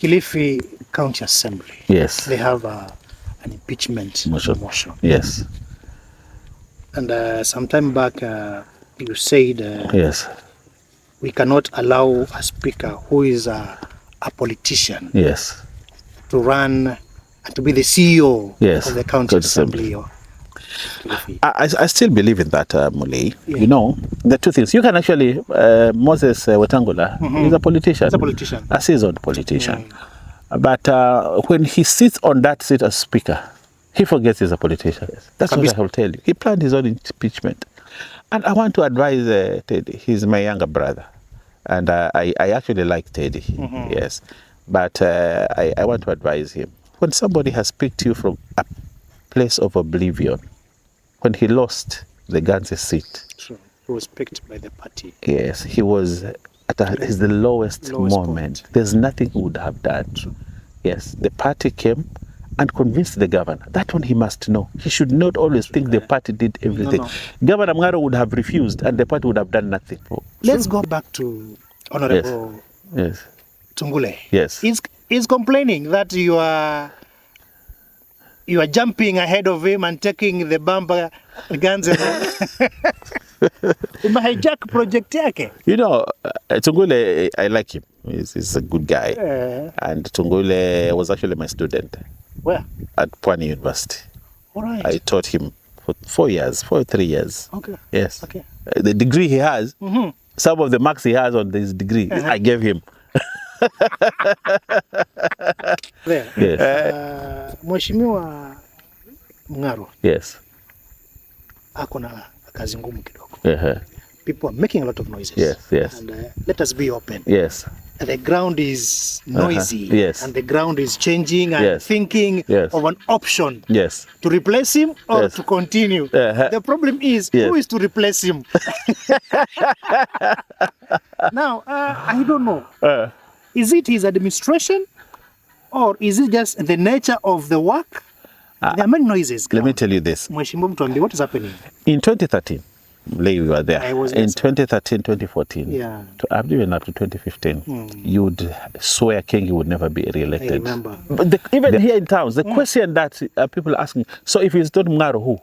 Kilifi County Assembly. Yes. They have an impeachment motion. Yes. And some time back, you said yes, we cannot allow a speaker who is a politician yes, to run and to be the CEO yes, of the county assembly. I still believe in that, Mulei. Yeah. You know, the two things. You can actually, Moses Wetangula is a politician. He's a politician. A seasoned politician. But when he sits on that seat as speaker, he forgets he's a politician. That's what I will tell you. He planned his own impeachment. And I want to advise Teddy. He's my younger brother. And I actually like Teddy, yes. But I want to advise him. When somebody has picked you from a place of oblivion, when he lost the Ganze seat. True. He was picked by the party. Yes, he was at the lowest moment. Point. There's nothing he would have done. True. Yes, the party came and convinced the governor. That one he must know. He should not always think the party did everything. No. Governor Mngaro would have refused and the party would have done nothing. Let's go back to Honorable yes. Tungule. Yes. He's complaining that you are jumping ahead of him and taking the bumper guns and hijack project yake. You know, Tungule, I like him. He's a good guy. And Tungule was actually my student. Where? At Pwani University. All right. I taught him for 3 years. Okay. Yes. Okay. The degree he has, some of the marks he has on this degree, I gave him. There. Yes. Mheshimiwa Mngaro. Yes. Ako na kazi ngumu kidogo. People are making a lot of noises. Yes. And let us be open. Yes. The ground is noisy. Yes. And the ground is changing and thinking of an option. Yes. To replace him or to continue. The problem is who is to replace him? Now, I don't know. Is it his administration or is it just the nature of the work? There are many noises. Let me tell you this. Mheshimiwa Mtwambi, what is happening? In 2013, we were there. I was in 2013, 2014, even up to 2015, you would swear Kingi would never be re-elected. I remember. But even here in towns, the question that people are asking, so if it's not Mngaro, who?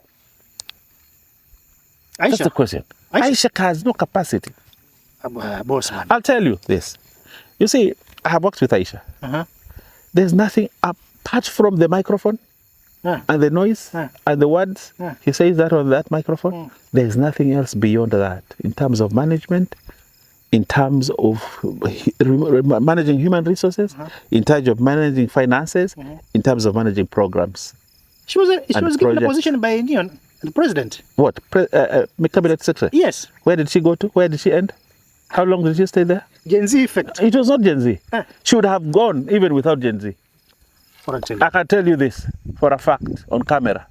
Aisha. That's the question. Aisha has no capacity. Boss man. I'll tell you this. You see, I have worked with Aisha. There's nothing apart from the microphone and the noise and the words. He says that on that microphone. There's nothing else beyond that in terms of management, in terms of managing human resources, in terms of managing finances, in terms of managing programs. She was given a position by the president. What? Cabinet secretary? Yes. Where did she go to? Where did she end? How long did she stay there? Gen Z effect. It was not Gen Z. She would have gone even without Gen Z. I can tell you this for a fact on camera.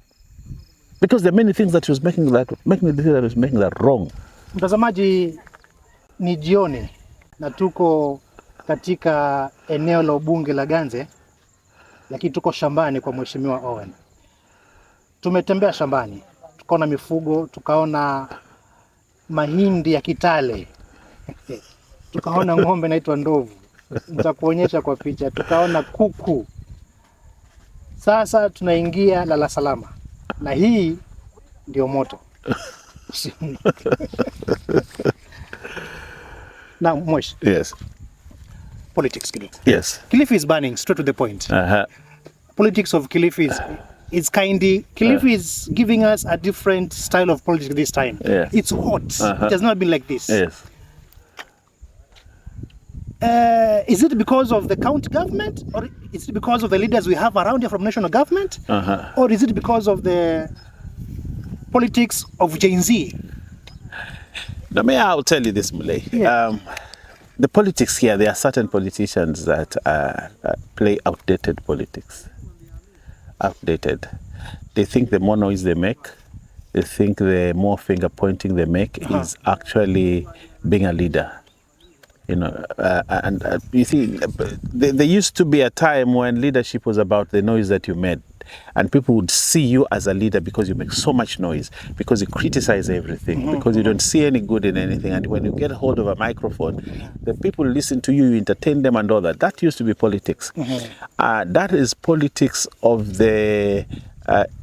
Because there are many things that she was making that wrong. Mtazamaji, ni jioni na tuko katika eneo la ubunge la Ganze, lakini tuko shambani kwa Mheshimiwa Owen. Tumetembea shambani, tukaona mifugo, tukaona mahindi ya Kitale. Tukaona ng'ombe inaitwa ndovu. Nitakuonyesha kwa picha. Tukaona kuku. Sasa tunaingia lala salama. Na hii ndio moto. Now, Mosh. Yes. Politics, Kilifi. Yes. Kilifi is burning, straight to the point. Politics of Kilifi is kindy. Kilifi is giving us a different style of politics this time. It's hot. It has not been like this. Yes. Is it because of the county government, or is it because of the leaders we have around here from national government, or is it because of the politics of Gen Z? No, I'll tell you this, Mulei. The politics here, there are certain politicians that play outdated politics. Outdated. They think the more noise they make, they think the more finger pointing they make is actually being a leader. You know, and you see, there used to be a time when leadership was about the noise that you made. and people would see you as a leader because you make so much noise, because you criticize everything, because you don't see any good in anything. And when you get hold of a microphone, the people listen to you, you entertain them and all that. That used to be politics. That is politics of the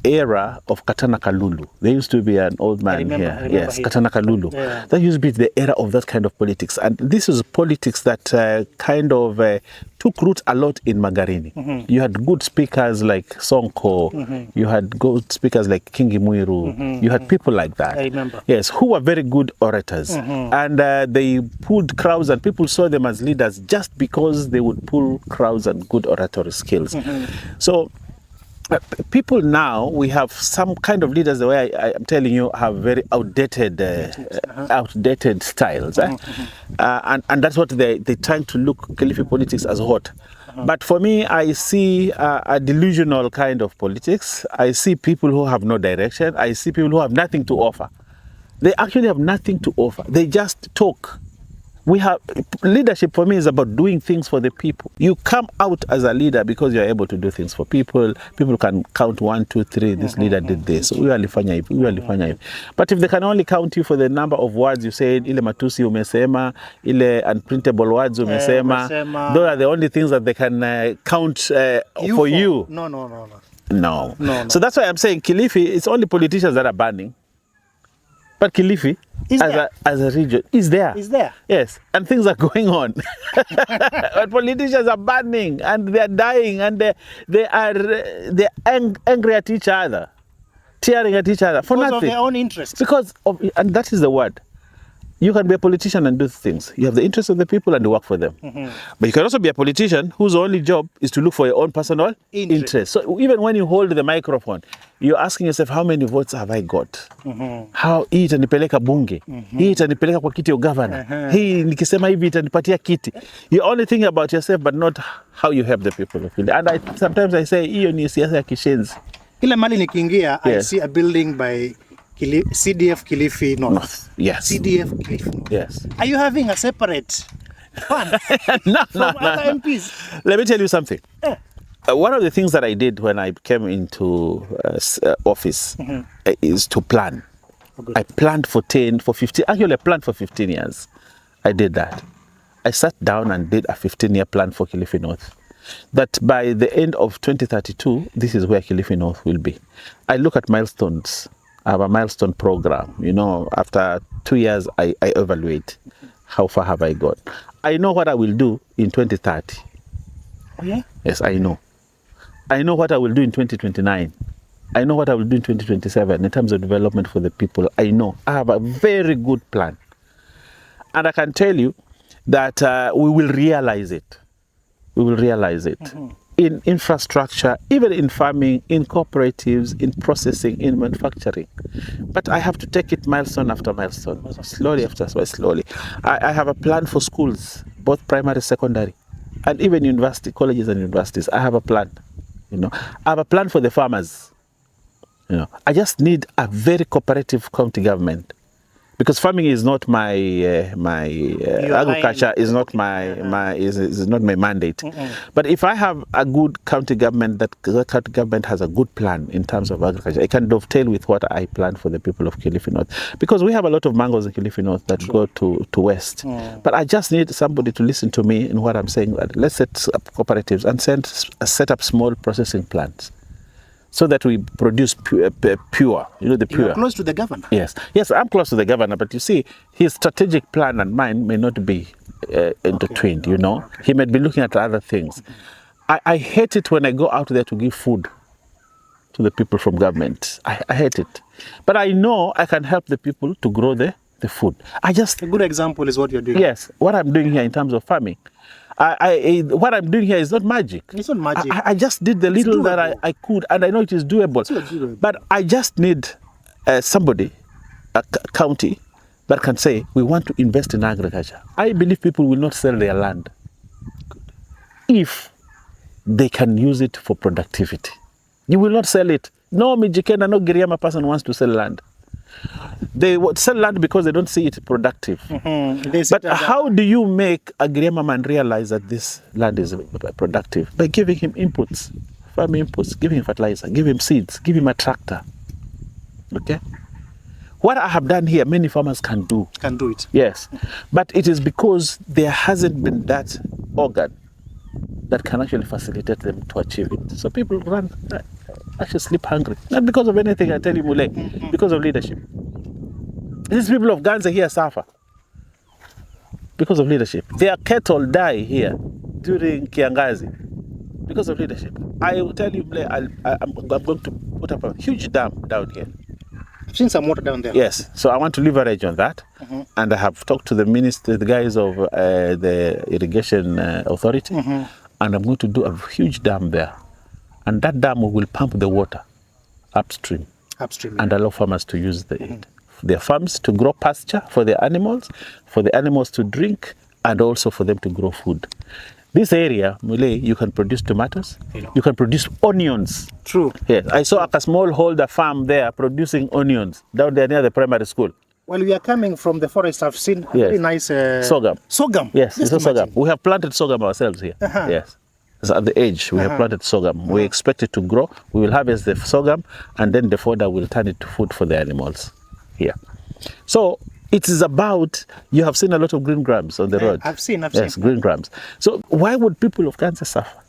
era of Katana Kalulu. There used to be an old man here. Yes, Katana Kalulu. Yeah. That used to be the era of that kind of politics. And this is politics that kind of took root a lot in Magarini. You had good speakers like Sonko. You had good speakers like Kingi Muiru. You had people like that. I remember. Yes, who were very good orators. And they pulled crowds, and people saw them as leaders just because they would pull crowds and good oratory skills. So people now, we have some kind of leaders, the way I'm telling you, have very outdated outdated styles. And that's what they're trying to look Kilifi politics as hot. But for me, I see a delusional kind of politics. I see people who have no direction. I see people who have nothing to offer. They actually have nothing to offer. They just talk. We have leadership for me is about doing things for the people. You come out as a leader because you're able to do things for people. People can count 1, 2, 3. This leader did this. But if they can only count you for the number of words you said, ile matusi umesema, ile unprintable words umesema, those are the only things that they can count for you. No. So that's why I'm saying Kilifi, it's only politicians that are banning. But Kilifi, as a region, is there. Yes, and things are going on. But politicians are burning, and they are dying, and they're angry at each other, tearing at each other for because nothing. Of their own interests. And that is the word. You can be a politician and do things. You have the interests of the people and you work for them. But you can also be a politician whose only job is to look for your own personal interest. So even when you hold the microphone, you're asking yourself, how many votes have I got? How hii itanipeleka bunge? Hii itanipeleka kwa kiti ya governor? Hii nikisema hivi itanipatia kiti? You're only thinking about yourself but not how you help the people. And sometimes I say, hiyo ni siasa ya kishenzi. Kila mali nikiingia, I see a building by CDF Kilifi North. Yes. CDF Kilifi North. Yes. Are you having a separate fund from other MPs? Let me tell you something. One of the things that I did when I came into office is to plan. I planned for 15, actually I planned for 15 years. I did that. I sat down and did a 15-year plan for Kilifi North. That by the end of 2032, this is where Kilifi North will be. I look at milestones. I have a milestone program. You know, after 2 years, I evaluate how far have I got. I know what I will do in 2030. Oh, yeah? Yes, I know. I know what I will do in 2029. I know what I will do in 2027 in terms of development for the people. I know. I have a very good plan. And I can tell you that we will realize it. We will realize it. In infrastructure, even in farming, in cooperatives, in processing, in manufacturing. But I have to take it milestone after milestone, slowly after slowly. I have a plan for schools, both primary, secondary, and even university, colleges and universities. I have a plan. You know, I have a plan for the farmers. You know, I just need a very cooperative county government. Because farming is not my agriculture is not is not my mandate. But if I have a good county government, that county government has a good plan in terms of agriculture, it can dovetail with what I plan for the people of Kilifi North. Because we have a lot of mangoes in Kilifi North that go to West. But I just need somebody to listen to me in what I'm saying. That let's set up cooperatives and set up small processing plants, so that we produce pure, you know, the pure. You're close to the governor. Yes, I'm close to the governor, but you see, his strategic plan and mine may not be intertwined, you know. He may be looking at other things. I hate it when I go out there to give food to the people from government. I hate it. But I know I can help the people to grow the food. A good example is what you're doing. Yes, what I'm doing here in terms of farming. What I'm doing here is not magic. It's not magic. I just did the little that I could, and I know it is doable. It's doable. But I just need somebody, a county, that can say, we want to invest in agriculture. I believe people will not sell their land if they can use it for productivity. You will not sell it. No Mijikenda, no Giriama person wants to sell land. They sell land because they don't see it productive. But how do you make a Giriama man realize that this land is productive? By giving him inputs, farm inputs, give him fertilizer, give him seeds, give him a tractor. Okay? What I have done here, many farmers can do. Can do it. Yes. But it is because there hasn't been that organ that can actually facilitate them to achieve it. So people actually sleep hungry. Not because of anything, I tell you, Mule, because of leadership. These people of Ganze here suffer because of leadership. Their cattle die here during Kiangazi because of leadership. I will tell you, Mule, I'm going to put up a huge dam down here. I've seen some water down there. Yes, so I want to leverage on that, and I have talked to the minister, the guys of the irrigation authority, and I'm going to do a huge dam there, and that dam will pump the water upstream, and allow farmers to use their farms to grow pasture for the animals to drink, and also for them to grow food. This area, Mule, you can produce tomatoes, you can produce onions. True. Yes, I saw a smallholder farm there producing onions down there near the primary school. While we are coming from the forest, I've seen a very nice sorghum. Sorghum. Yes, it's a sorghum. We have planted sorghum ourselves here. Yes. So at the edge, we have planted sorghum. We expect it to grow. We will harvest the sorghum, and then the fodder will turn it to food for the animals here. So it is about, you have seen a lot of green grams on the road. I've seen. Yes, green grams. So why would people of Ganze suffer?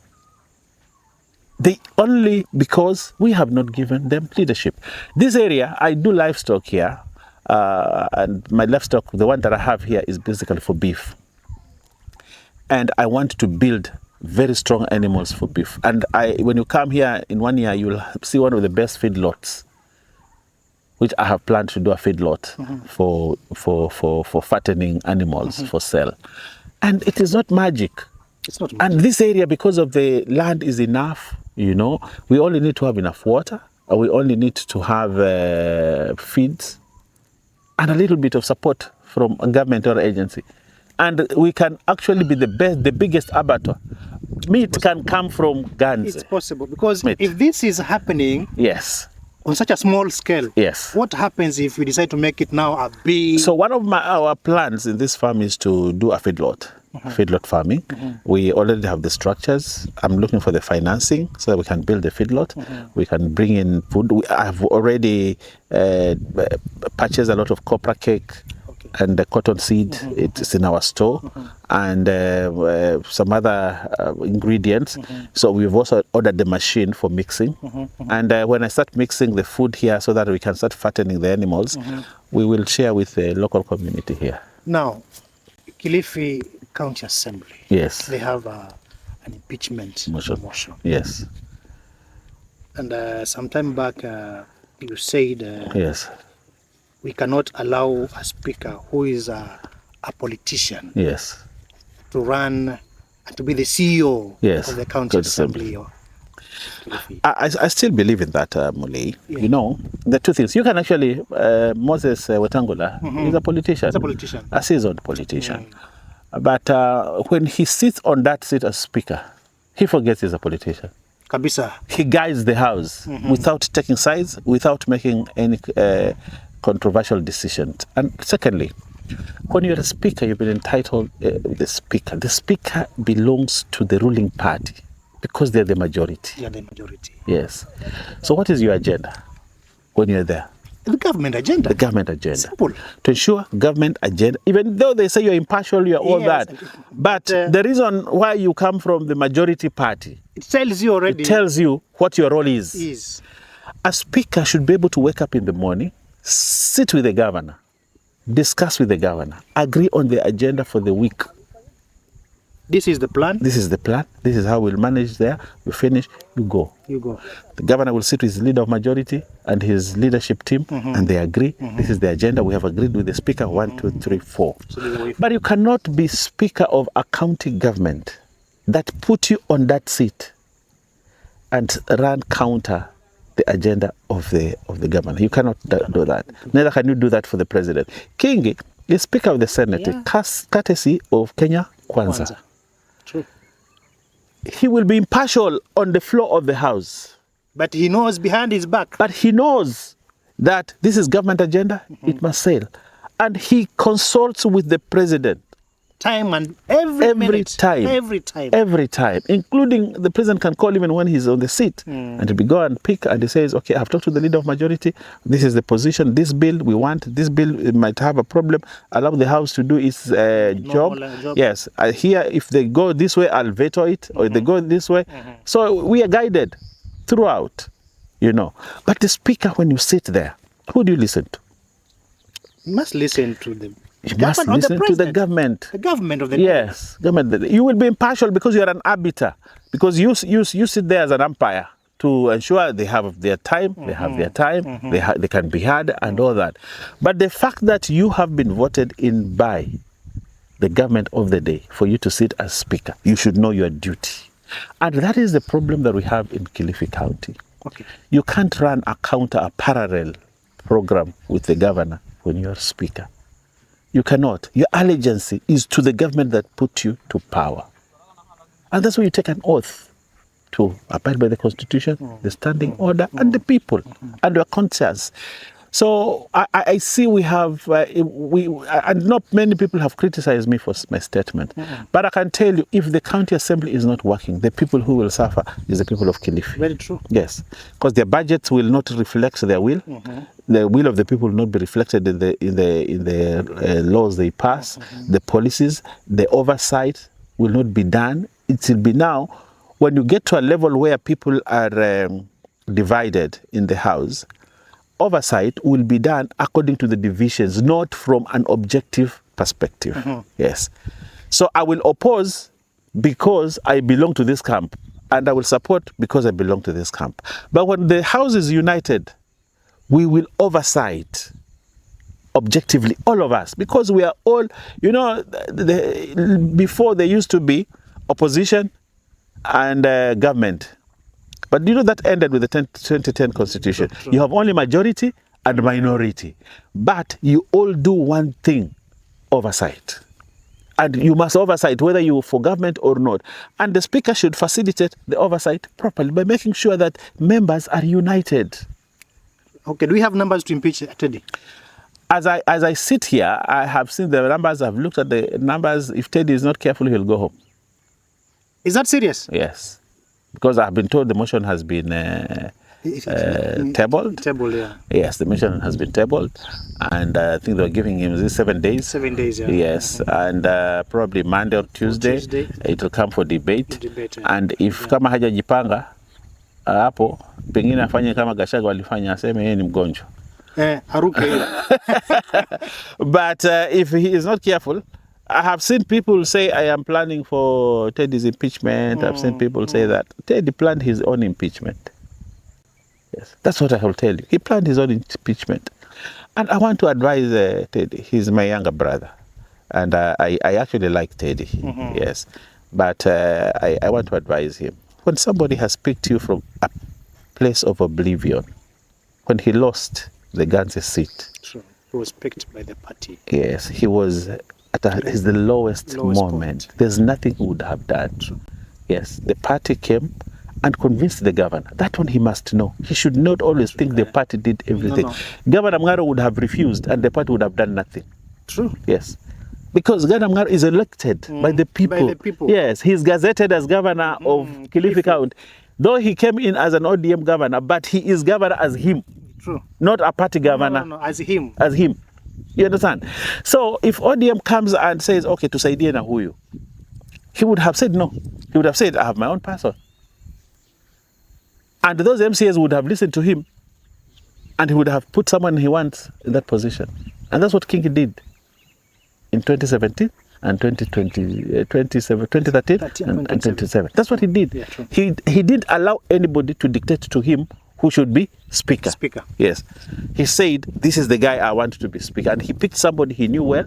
They only because we have not given them leadership. This area, I do livestock here, and my livestock, the one that I have here, is basically for beef. And I want to build very strong animals for beef. And when you come here in 1 year, you'll see one of the best feedlots, which I have planned to do a feedlot for fattening animals for sale. And it is not magic. It's not magic. And this area, because of the land is enough, you know, we only need to have enough water, or we only need to have feeds, and a little bit of support from a government or agency. And we can actually be the biggest abattoir. Meat can come from Ganze. It's possible, because if this is happening, yes, on such a small scale, yes, what happens if we decide to make it now a big... So one of our plans in this farm is to do a feedlot, feedlot farming. We already have the structures. I'm looking for the financing so that we can build the feedlot. We can bring in food. I've already purchased a lot of copra cake and the cotton seed. It's in our store, and some other ingredients. So we've also ordered the machine for mixing. And when I start mixing the food here so that we can start fattening the animals, we will share with the local community here. Now, Kilifi County Assembly, yes, they have an impeachment motion. Yes. And some time back, you said yes, we cannot allow a speaker who is a politician, yes, to run and to be the CEO yes, of the county assembly. I still believe in that, Muli. You know, the two things. You can actually, Moses Wetangula is a politician. He's a politician. A seasoned politician. But when he sits on that seat as speaker, he forgets he's a politician. Kabisa. He guides the house without taking sides, without making any controversial decisions. And secondly, when you're a speaker, you've been entitled the speaker. The speaker belongs to the ruling party because they're the majority. You're the majority. Yes. So what is your agenda when you're there? The government agenda. The government agenda. Simple. To ensure government agenda, even though they say you're impartial, you're all that. But the reason why you come from the majority party, it tells you already. It tells you what your role is. A speaker should be able to wake up in the morning, sit with the governor, discuss with the governor, agree on the agenda for the week. This is the plan? This is the plan. This is how we'll manage there. We finish, you go. You go. The governor will sit with his leader of majority and his leadership team, and they agree. This is the agenda. We have agreed with the speaker, 1, 2, 3, 4. So but you cannot be speaker of a county government that put you on that seat and run counter the agenda of the governor. You cannot do that. Neither can you do that for the president. Kingi is speaker of the Senate, courtesy of Kenya Kwanza. True. He will be impartial on the floor of the house. But he knows behind his back. But he knows that this is government agenda, it must sail. And he consults with the president time and every minute, every time, including the president can call him when he's on the seat and he go and pick and he says, okay, I've talked to the leader of majority, this is the position, this bill we want, this bill it might have a problem, allow the house to do its job. Yes, here if they go this way I'll veto it, or if they go this way. So we are guided throughout, you know. But the speaker, when you sit there, who do you listen to? You must listen to them. You must listen to the government. The government of the yes, government. You will be impartial because you are an arbiter. Because you sit there as an umpire to ensure they have their time, they have their time, they can be heard and all that. But the fact that you have been voted in by the government of the day for you to sit as speaker, you should know your duty. And that is the problem that we have in Kilifi County. Okay. You can't run a parallel program with the governor when you are speaker. You cannot. Your allegiance is to the government that put you to power. And that's why you take an oath to abide by the Constitution, the standing order, and the people, and your conscience. So I see we have, and not many people have criticized me for my statement. But I can tell you, if the county assembly is not working, the people who will suffer is the people of Kilifi. Very true. Yes, because their budgets will not reflect their will. The will of the people will not be reflected in the laws they pass, the policies, the oversight will not be done. It will be now, when you get to a level where people are divided in the house, oversight will be done according to the divisions, not from an objective perspective. Yes. So I will oppose because I belong to this camp, and I will support because I belong to this camp. But when the house is united, we will oversight objectively, all of us, because we are all, you know, before there used to be opposition and government. But you know that ended with the 2010 Constitution. True. You have only majority and minority. But you all do one thing, oversight. And you must oversight whether you're for government or not. And the speaker should facilitate the oversight properly by making sure that members are united. Okay, do we have numbers to impeach Teddy? As I sit here, I have seen the numbers, I've looked at the numbers. If Teddy is not careful, he'll go home. Is that serious? Yes. Because I've been told the motion has been tabled. Tabled, yeah. Yes, the motion has been tabled. And I think they're giving him 7 days. 7 days, yeah. Yes, and probably Monday or Tuesday, it will come for debate. And if kama hajajipanga, hapo, pengine afanye kama Gachagua walifanya, aseme yeye ni mgonjwa. But if he is not careful, I have seen people say, I am planning for Teddy's impeachment. I've seen people say that Teddy planned his own impeachment. Yes, that's what I will tell you. He planned his own impeachment. And I want to advise Teddy. He's my younger brother. And I actually like Teddy. Yes. But I want to advise him. When somebody has picked you from a place of oblivion, when he lost the Ganze seat. True. He was picked by the party. Yes, he was at the lowest moment. Point. There's nothing he would have done. True. Yes, the party came and convinced the governor. That one he must know. He should not always think the party did everything. No. Governor Mngaro would have refused and the party would have done nothing. True. Yes. Because Governor Mngaro is elected by the people. By the people. Yes, he's gazetted as governor of Kilifi County. Though he came in as an ODM governor, but he is governor as him. True. Not a party governor. No, as him. As him. You understand? So if ODM comes and says, okay, tusaidie na huyu, he would have said no. He would have said, I have my own person. And those MCAs would have listened to him and he would have put someone he wants in that position. And that's what King did in 2017 and 2013 and 2027. That's what he did. Yeah, true. He didn't allow anybody to dictate to him who should be speaker. Yes. He said, this is the guy I want to be speaker. And he picked somebody he knew well,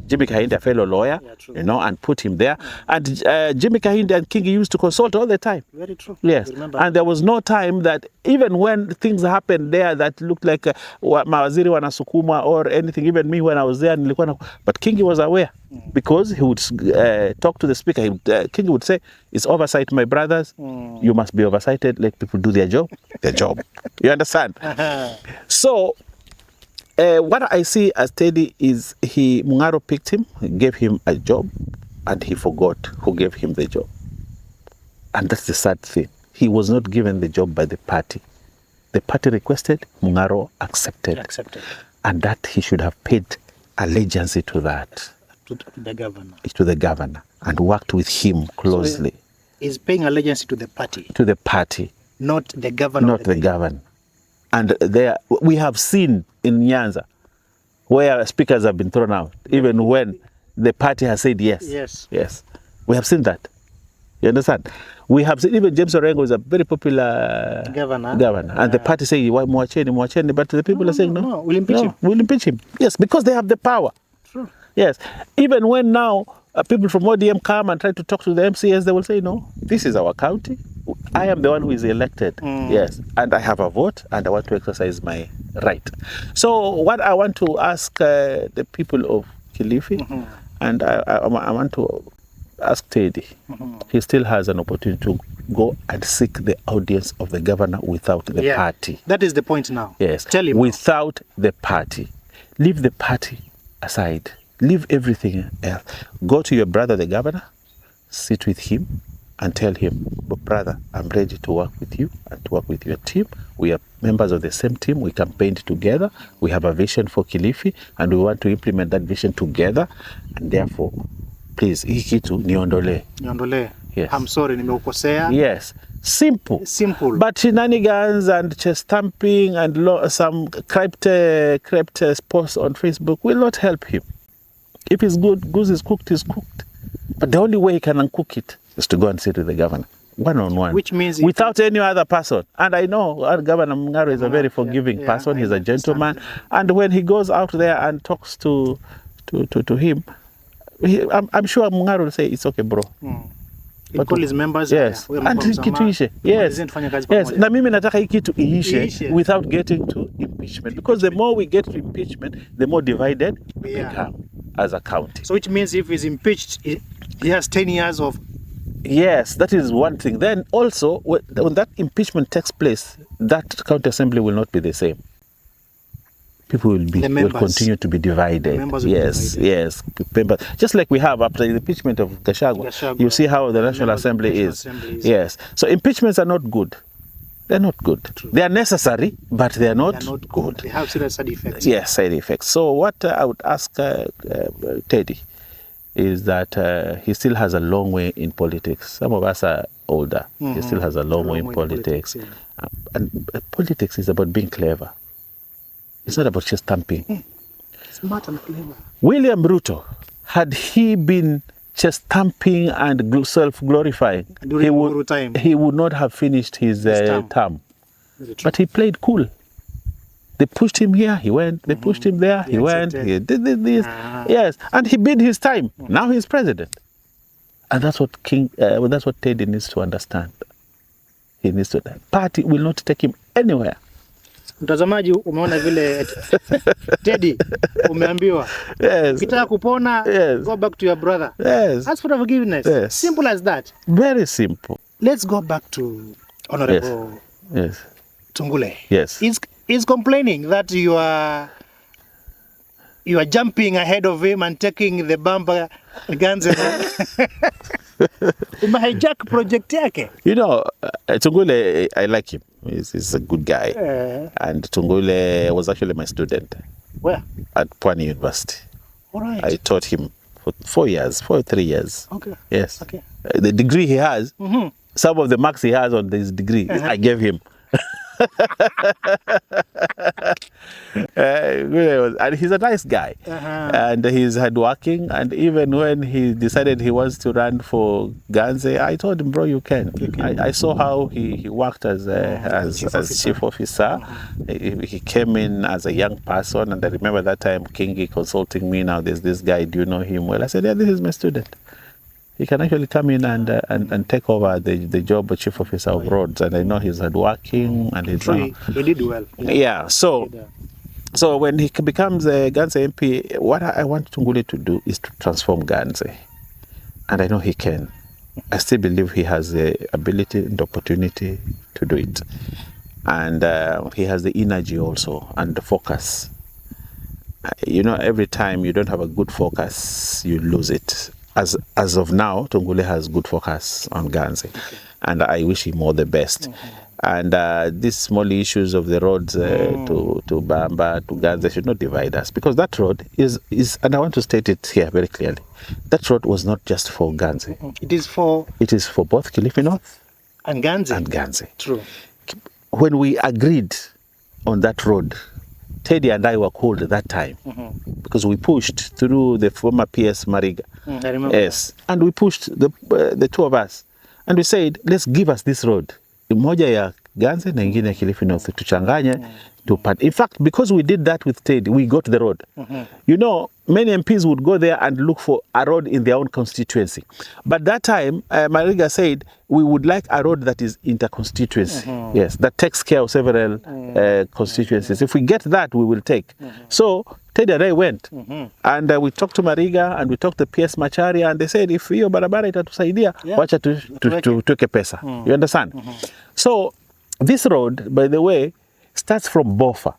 Jimmy Kahinde, a fellow lawyer, you know, and put him there. And Jimmy Kahinde and King used to consult all the time. Very true. Yes. And there was no time that, even when things happened there that looked like mawaziri wanasukuma or anything, even me when I was there, but King was aware because he would talk to the speaker. King would say, it's oversight, my brothers. You must be oversighted. Let people do their job. You understand? So, what I see as Teddy is Mngaro picked him, gave him a job and he forgot who gave him the job. And that's the sad thing. He was not given the job by the party. The party requested, Mungaro accepted. And that he should have paid allegiance to that. To the governor. To the governor, and worked with him closely. So he's paying allegiance to the party. To the party. Not the governor. Not the governor. And there, we have seen in Nyanza where speakers have been thrown out, even when the party has said yes. Yes. We have seen that. You understand? We have seen even James Orengo is a very popular governor. And the party say, why Mwacheni, but the people are saying no. We'll impeach him. We'll impeach him. Yes, because they have the power. True. Yes. Even when now people from ODM come and try to talk to the MCS, they will say, no, this is our county. I am the one who is elected. Yes. And I have a vote and I want to exercise my right. So what I want to ask the people of Kilifi, and I want to ask Teddy, he still has an opportunity to go and seek the audience of the governor without the party. That is the point now. Yes. Tell him. Without the party. Leave the party aside. Leave everything else. Go to your brother, the governor, sit with him and tell him, brother, I'm ready to work with you and to work with your team. We are members of the same team. We campaigned together. We have a vision for Kilifi and we want to implement that vision together. And therefore, please, hii kitu niondole. Yes. I'm sorry, nimeukosea. Yes. Simple. But shenanigans and chest stamping and some crept posts on Facebook will not help him. If it's good, goose is cooked, is cooked. But the only way he can uncook it is to go and sit with the governor, one-on-one. Which means without any other person. And I know our Governor Mungaro is a very forgiving person. He's a gentleman. And when he goes out there and talks to him, I'm sure Mungaro will say, it's okay, bro. But call his members. Yes. And kitu ishe. Yes. Yes. Na mimi nataka hii kitu iishe without getting to impeachment. Because the more we get to impeachment, the more divided we become as a county. So which means if he's impeached, he has 10 years of... Yes, that is one thing. Then also, when that impeachment takes place, that county assembly will not be the same. People will continue to be divided. Yes. Members, just like we have after the impeachment of Gachagua, you see how the National Assembly is. Yes. So impeachments are not good. They're not good. True. They are necessary, but they are not good. They have serious side effects. Yes, side effects. So what I would ask Teddy is that he still has a long way in politics. Some of us are older. He still has a long way in politics. And politics is about being clever. It's not about just stamping. Smart and clever. William Ruto, had he been just stamping and self-glorifying, he would not have finished his term. But he played cool. They pushed him here, he went. They pushed him there, he went. He did this. Yes, and he bid his time. Now he's president. And that's what that's what Teddy needs to understand. He needs to. Party will not take him anywhere. Mtazamaji, umeona vile Teddy umeambiwa. Yes. Ukitaka kupona, go back to your brother. Yes. Ask for forgiveness. Yes. Simple as that. Very simple. Let's go back to Honorable Tungule. Yes. He's complaining that you are jumping ahead of him and taking the bumper guns. Hijack project yake. You know, Tungule, I like him. He's a good guy. And Tungule was actually my student. Where? At Pwani University. All right. I taught him for 3 years. Okay. Yes. Okay. The degree he has, some of the marks he has on this degree, I gave him. And he's a nice guy, and he's hardworking. And even when he decided he wants to run for Ganze, I told him, bro, you can. I saw how he worked as chief officer. He came in as a young person, and I remember that time Kingi consulting me. Now there's this guy, do you know him well? I said, yeah, this is my student. He can actually come in and take over the job of chief officer of roads, and I know he's hardworking and he's he did well. Yeah. So when he becomes a Ganze MP, what I want Tungule to do is to transform Ganze, and I know he can. I still believe he has the ability and opportunity to do it, and he has the energy also and the focus. You know, every time you don't have a good focus, you lose it. as of now, Tungule has good focus on Ganze, and I wish him all the best. And these small issues of the roads to Bamba, to Ganze should not divide us, because that road is, and I want to state it here very clearly, that road was not just for Ganze. It is for both Kilifi North and Ganze. And Ganze. True. When we agreed on that road, Teddy and I were called at that time because we pushed through the former PS Mariga. I remember. Yes, and we pushed the two of us, and we said, let's give us this road. Moja ya Ganze na ingine ya Kilifi North, tuchanganye. In fact, because we did that with Teddy, we got the road. You know, many MPs would go there and look for a road in their own constituency. But that time, Mariga said, we would like a road that is inter-constituency. Yes, that takes care of several constituencies. If we get that, we will take. So, Teddy and I went. And we talked to Mariga and we talked to PS Macharia, and they said, if hiyo barabara itatusaidia, wacha tuweke pesa. You understand? So, this road, by the way, starts from Bofa.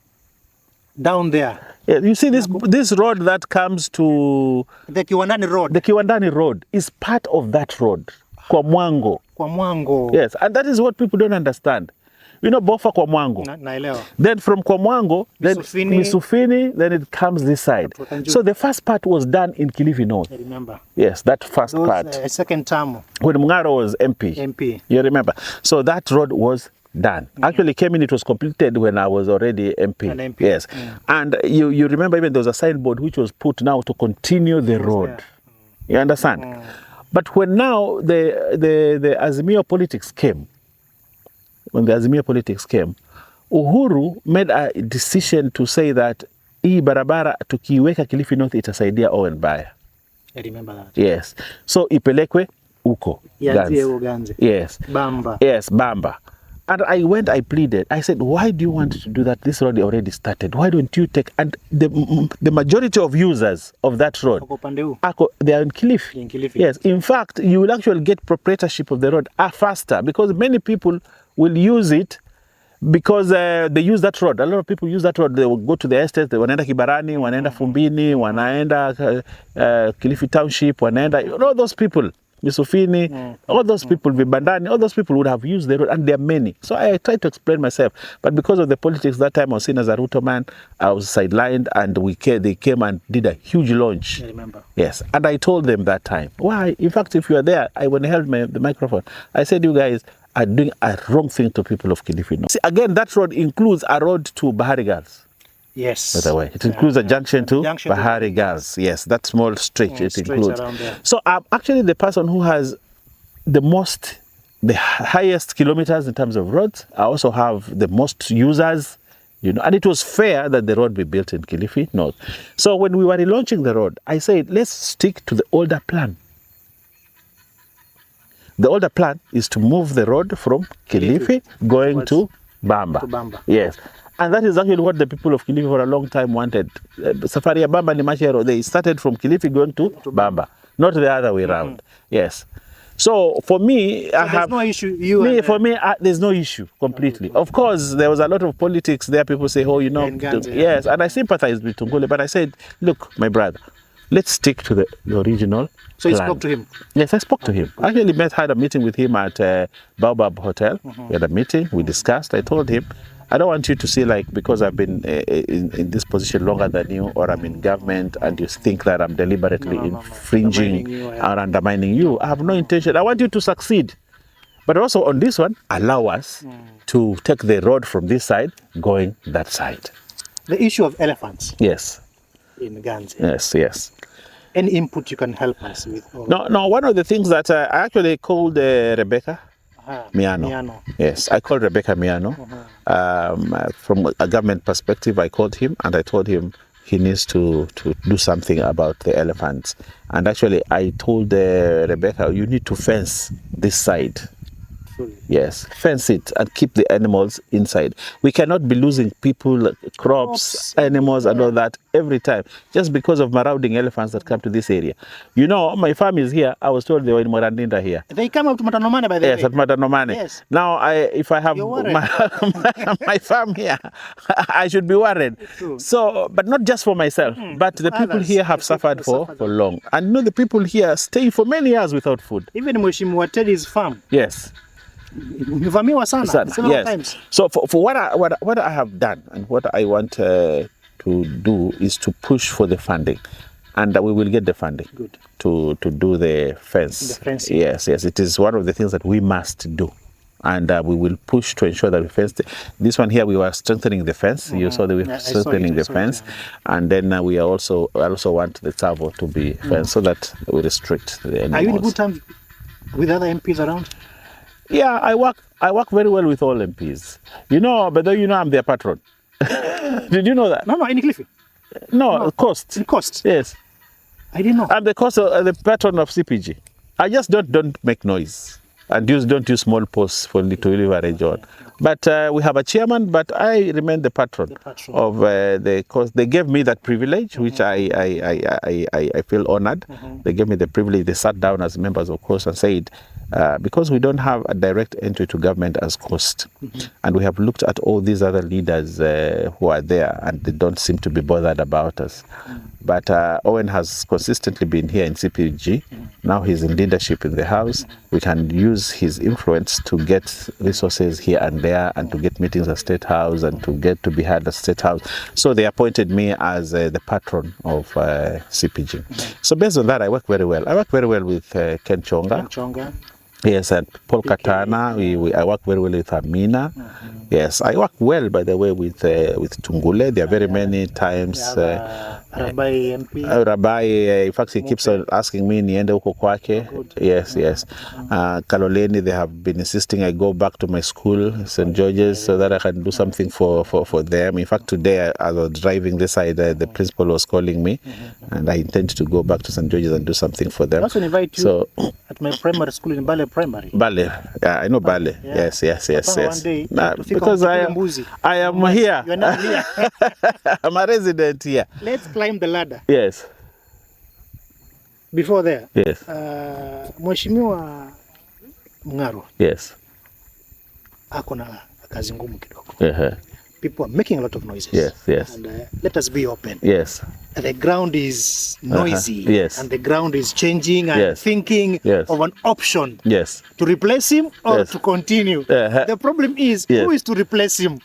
Down there. Yeah, you see this road that comes to... The Kiwandani Road. The Kiwandani Road is part of that road. Kwa Mwango. Kwa Mwango. Yes, and that is what people don't understand. You know, Bofa Kwa Mwango. Naelewa. Then from Kwa Mwango, then Misufini, then it comes this side. So the first part was done in Kilifi North. I remember. Yes, that first part. Second term. When Mungaro was MP. You remember. So that road was done. Actually came in, it was completed when I was already MP. An MP. Yes. And you remember even there was a signboard which was put now to continue the road. You understand? But when now the Azimio politics came, Uhuru made a decision to say that hii barabara tukiweka Kilifi North itasaidia Owen Baya. I remember that. Yes. So ipelekwe uko. Ganze. Yes. Bamba. Yes, Bamba. And I pleaded. I said, why do you want to do that? This road already started. Why don't you take... And the majority of users of that road, they are in Kilifi. Yes. In fact, you will actually get proprietorship of the road faster, because many people will use it because they use that road. A lot of people use that road. They will go to the estate. They wanaenda Kibarani, wanaenda Fumbini, wanaenda Kilifi Township, wanaenda... All those people... Misufini, all those people, Vibandani, all those people would have used the road, and there are many. So I tried to explain myself, but because of the politics that time, I was seen as a Ruto man, I was sidelined, and they came and did a huge launch. I remember. Yes, and I told them that time, why? In fact, if you are there, when I held the microphone, I said, you guys are doing a wrong thing to people of Kilifi. See, again, that road includes a road to Bahari Girls. Yes. By the way, it includes a junction to Bahari Girls. Yes, that small stretch it includes. So I'm actually the person who has the highest kilometers in terms of roads. I also have the most users, you know, and it was fair that the road be built in Kilifi North. So when we were relaunching the road, I said, let's stick to the older plan. The older plan is to move the road from Kilifi going to Bamba. Yes. And that is actually what the people of Kilifi for a long time wanted. Safari ya Bamba ni Machero. They started from Kilifi going to Bamba, not the other way around. Yes. So for me, there's no issue. There's no issue completely. Of course, there was a lot of politics there. People say, oh, you know, yes. And I sympathize with Tungule, but I said, look, my brother, let's stick to the original. So you spoke to him? Yes, I spoke to him. I actually had a meeting with him at Baobab Hotel. We had a meeting, we discussed. I told him, I don't want you to see like, because I've been in this position longer than you, or I'm in government, and you think that I'm deliberately infringing or undermining you. I have no intention. I want you to succeed. But also on this one, allow us to take the road from this side, going that side. The issue of elephants. Yes. In Ganze. Yes. Any input you can help us with? No, one of the things that I actually called Rebecca Miano. Yes, I called Rebecca Miano. From a government perspective, I called him and I told him he needs to do something about the elephants. And actually, I told Rebecca, you need to fence this side. Truly. Yes, fence it and keep the animals inside. We cannot be losing people, crops, animals, and all that every time just because of marauding elephants that come to this area. You know, my farm is here. I was told they were in Morandinda here. They come up to Matanomane, by the way. Yes, at Matanomane. Yes. Now, if I have my farm here, I should be worried. True. So, but not just for myself, but the people here have suffered for long. And you know, the people here stay for many years without food. Even Mheshimiwa Teddy's farm. Yes. Mvamiwa sana, several times. So for what I have done and what I want to do is to push for the funding, and we will get the funding. Good. To do the fence. The fencing. Yes, it is one of the things that we must do, and we will push to ensure that we fence. This one here, we were strengthening the fence. You saw that we were strengthening the fence, and then we are also want the Tsavo to be fenced so that we restrict the animals. Are you in good terms with other MPs around? Yeah, I work very well with all MPs. You know, but though you know I'm their patron. Did you know that? No, in Kilifi. No, Coast. In Coast. Yes. I didn't know. I'm the patron of CPG. I just don't make noise and don't use small posts to leverage on. But we have a chairman, but I remain the patron of the course. They gave me that privilege, which I feel honored. They gave me the privilege. They sat down as members of course and said, because we don't have a direct entry to government as coast, and we have looked at all these other leaders who are there, and they don't seem to be bothered about us. But Owen has consistently been here in CPG. Now he's in leadership in the house. We can use his influence to get resources here and there, and to get meetings at State House, and to get to be heard at State House. So they appointed me as the patron of CPG. So based on that, I work very well. I work very well with Ken Chonga. Yes, and Paul Katana. I work very well with Amina. Yes, I work well, by the way, with Tungule. There are very many times. Rabai MP. Rabai, in fact, he keeps on asking me, niende huko kwake. Yes. Kaloleni, they have been insisting I go back to my school, St. George's, so that I can do something for them. In fact, today, as I was driving this side, the principal was calling me, and I intend to go back to St. George's and do something for them. I also invite you at my primary school in Bale Primary. Bale, yeah, I know Bale. Yeah. Yes. One day, because I am here. You are now here. I'm a resident here. Let's climb the ladder. Yes. Before there. Yes. Mheshimiwa Mngaro. Yes. Ako na kazi ngumu kidogo. People are making a lot of noises. Yes. And let us be open. Yes. The ground is noisy. Yes. And the ground is changing and thinking of an option. Yes. To replace him or to continue. The problem is who is to replace him?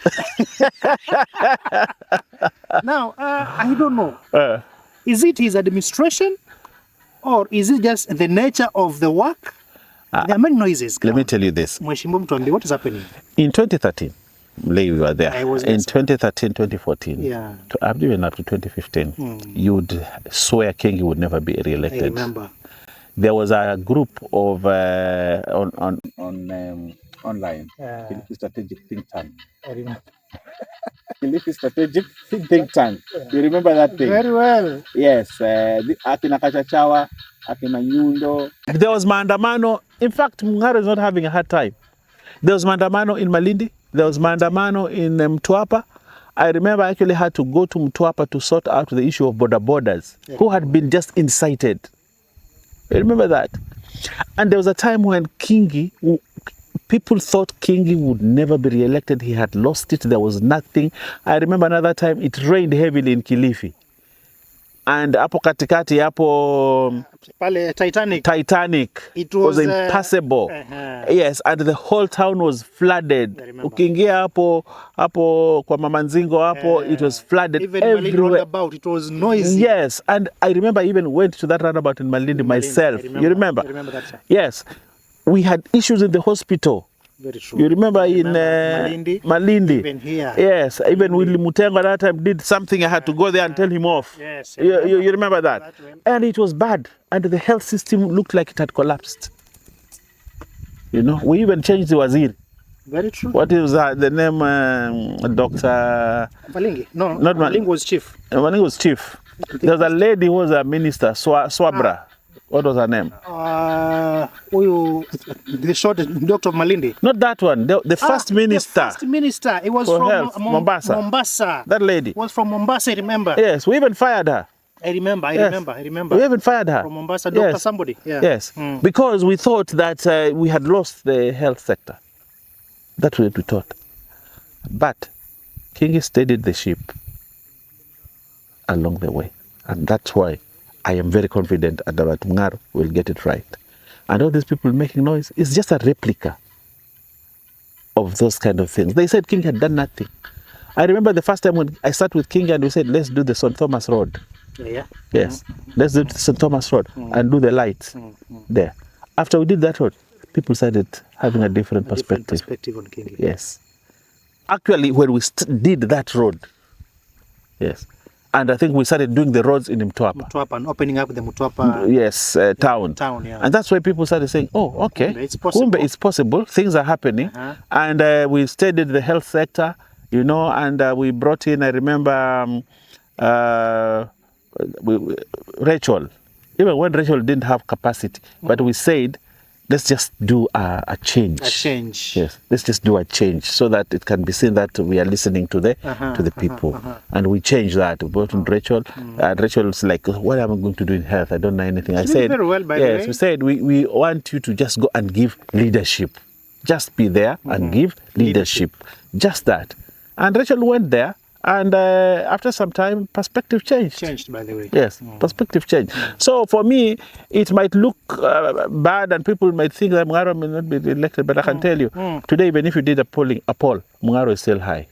Now, I don't know. Is it his administration or is it just the nature of the work? There are many noises. Let me tell you this. Mheshimiwa Mtwambi, what is happening? In 2013, we were there. I was there. In 2013, 2014, even up to 2015, you would swear Kingi would never be re-elected. I remember. There was a group of online Kilifi Strategic Think Tank. I remember. Kilifi Strategic Think Tank. You remember that thing? Very well. Yes. Akina Kachachawa, Akina Nyundo. There was maandamano. In fact, Mngaro is not having a hard time. There was maandamano in Malindi. There was maandamano in Mtwapa. I remember I actually had to go to Mtwapa to sort out the issue of borders who had been just incited. I remember that. And there was a time when Kingi, people thought Kingi would never be re-elected. He had lost it. There was nothing. I remember another time it rained heavily in Kilifi. And hapo katikati hapo Pale Titanic. It was impassable. Yes, and the whole town was flooded. Ukiingia hapo kwa Mama Nzingo hapo, it was flooded even everywhere. About it was noisy. Yes, and I remember I even went to that roundabout in Malindi myself. You remember? I remember that. Yes. We had issues in the hospital. Very true. You remember in Malindi? Even here. Yes, even Willie Mutengo at that time did something. I had to go there and tell him off. Yes. You remember that? And it was bad. And the health system looked like it had collapsed. You know, we even changed the wazir. Very true. What is the name? Dr. Malingi? No, not Malingi was chief. Malingi was chief. There was a lady who was a minister, Swabra. What was her name? The short Dr. Malindi. Not that one. The first minister. The first minister. It was for from health, Mombasa. Mombasa. That lady. Was from Mombasa, I remember. Yes, we even fired her. I remember. We even fired her. From Mombasa, Dr. Somebody. Yeah. Yes, because we thought that we had lost the health sector. That's what we thought. But Kingi steadied the ship along the way. And that's why I am very confident that Mungaro will get it right. And all these people making noise is just a replica of those kind of things. They said King had done nothing. I remember the first time when I sat with King and we said, let's do the St. Thomas Road. Yeah. Yes. Let's do the St. Thomas Road and do the lights there. After we did that road, people started having a different perspective. Perspective on King. Yes. Actually, when we did that road, yes. And I think we started doing the roads in Mtwapa. And opening up the Mtwapa town. Yeah. And that's why people started saying, oh, okay, Kumbe it's possible. Things are happening. And we studied the health sector, you know, and we brought in, I remember, Rachel. Even when Rachel didn't have capacity, but we said, let's just do a change. A change. Yes, let's just do a change so that it can be seen that we are listening to the people. And we changed that. We brought in Rachel. And Rachel's like, what am I going to do in health? I don't know anything. I said, very well, by the way. We said, we want you to just go and give leadership. Just be there and give leadership. Just that. And Rachel went there. And after some time, perspective changed. Changed, by the way. Yes, perspective changed. So for me, it might look bad and people might think that Mungaro may not be elected, but I can tell you, today, even if you did a poll, Mungaro is still high.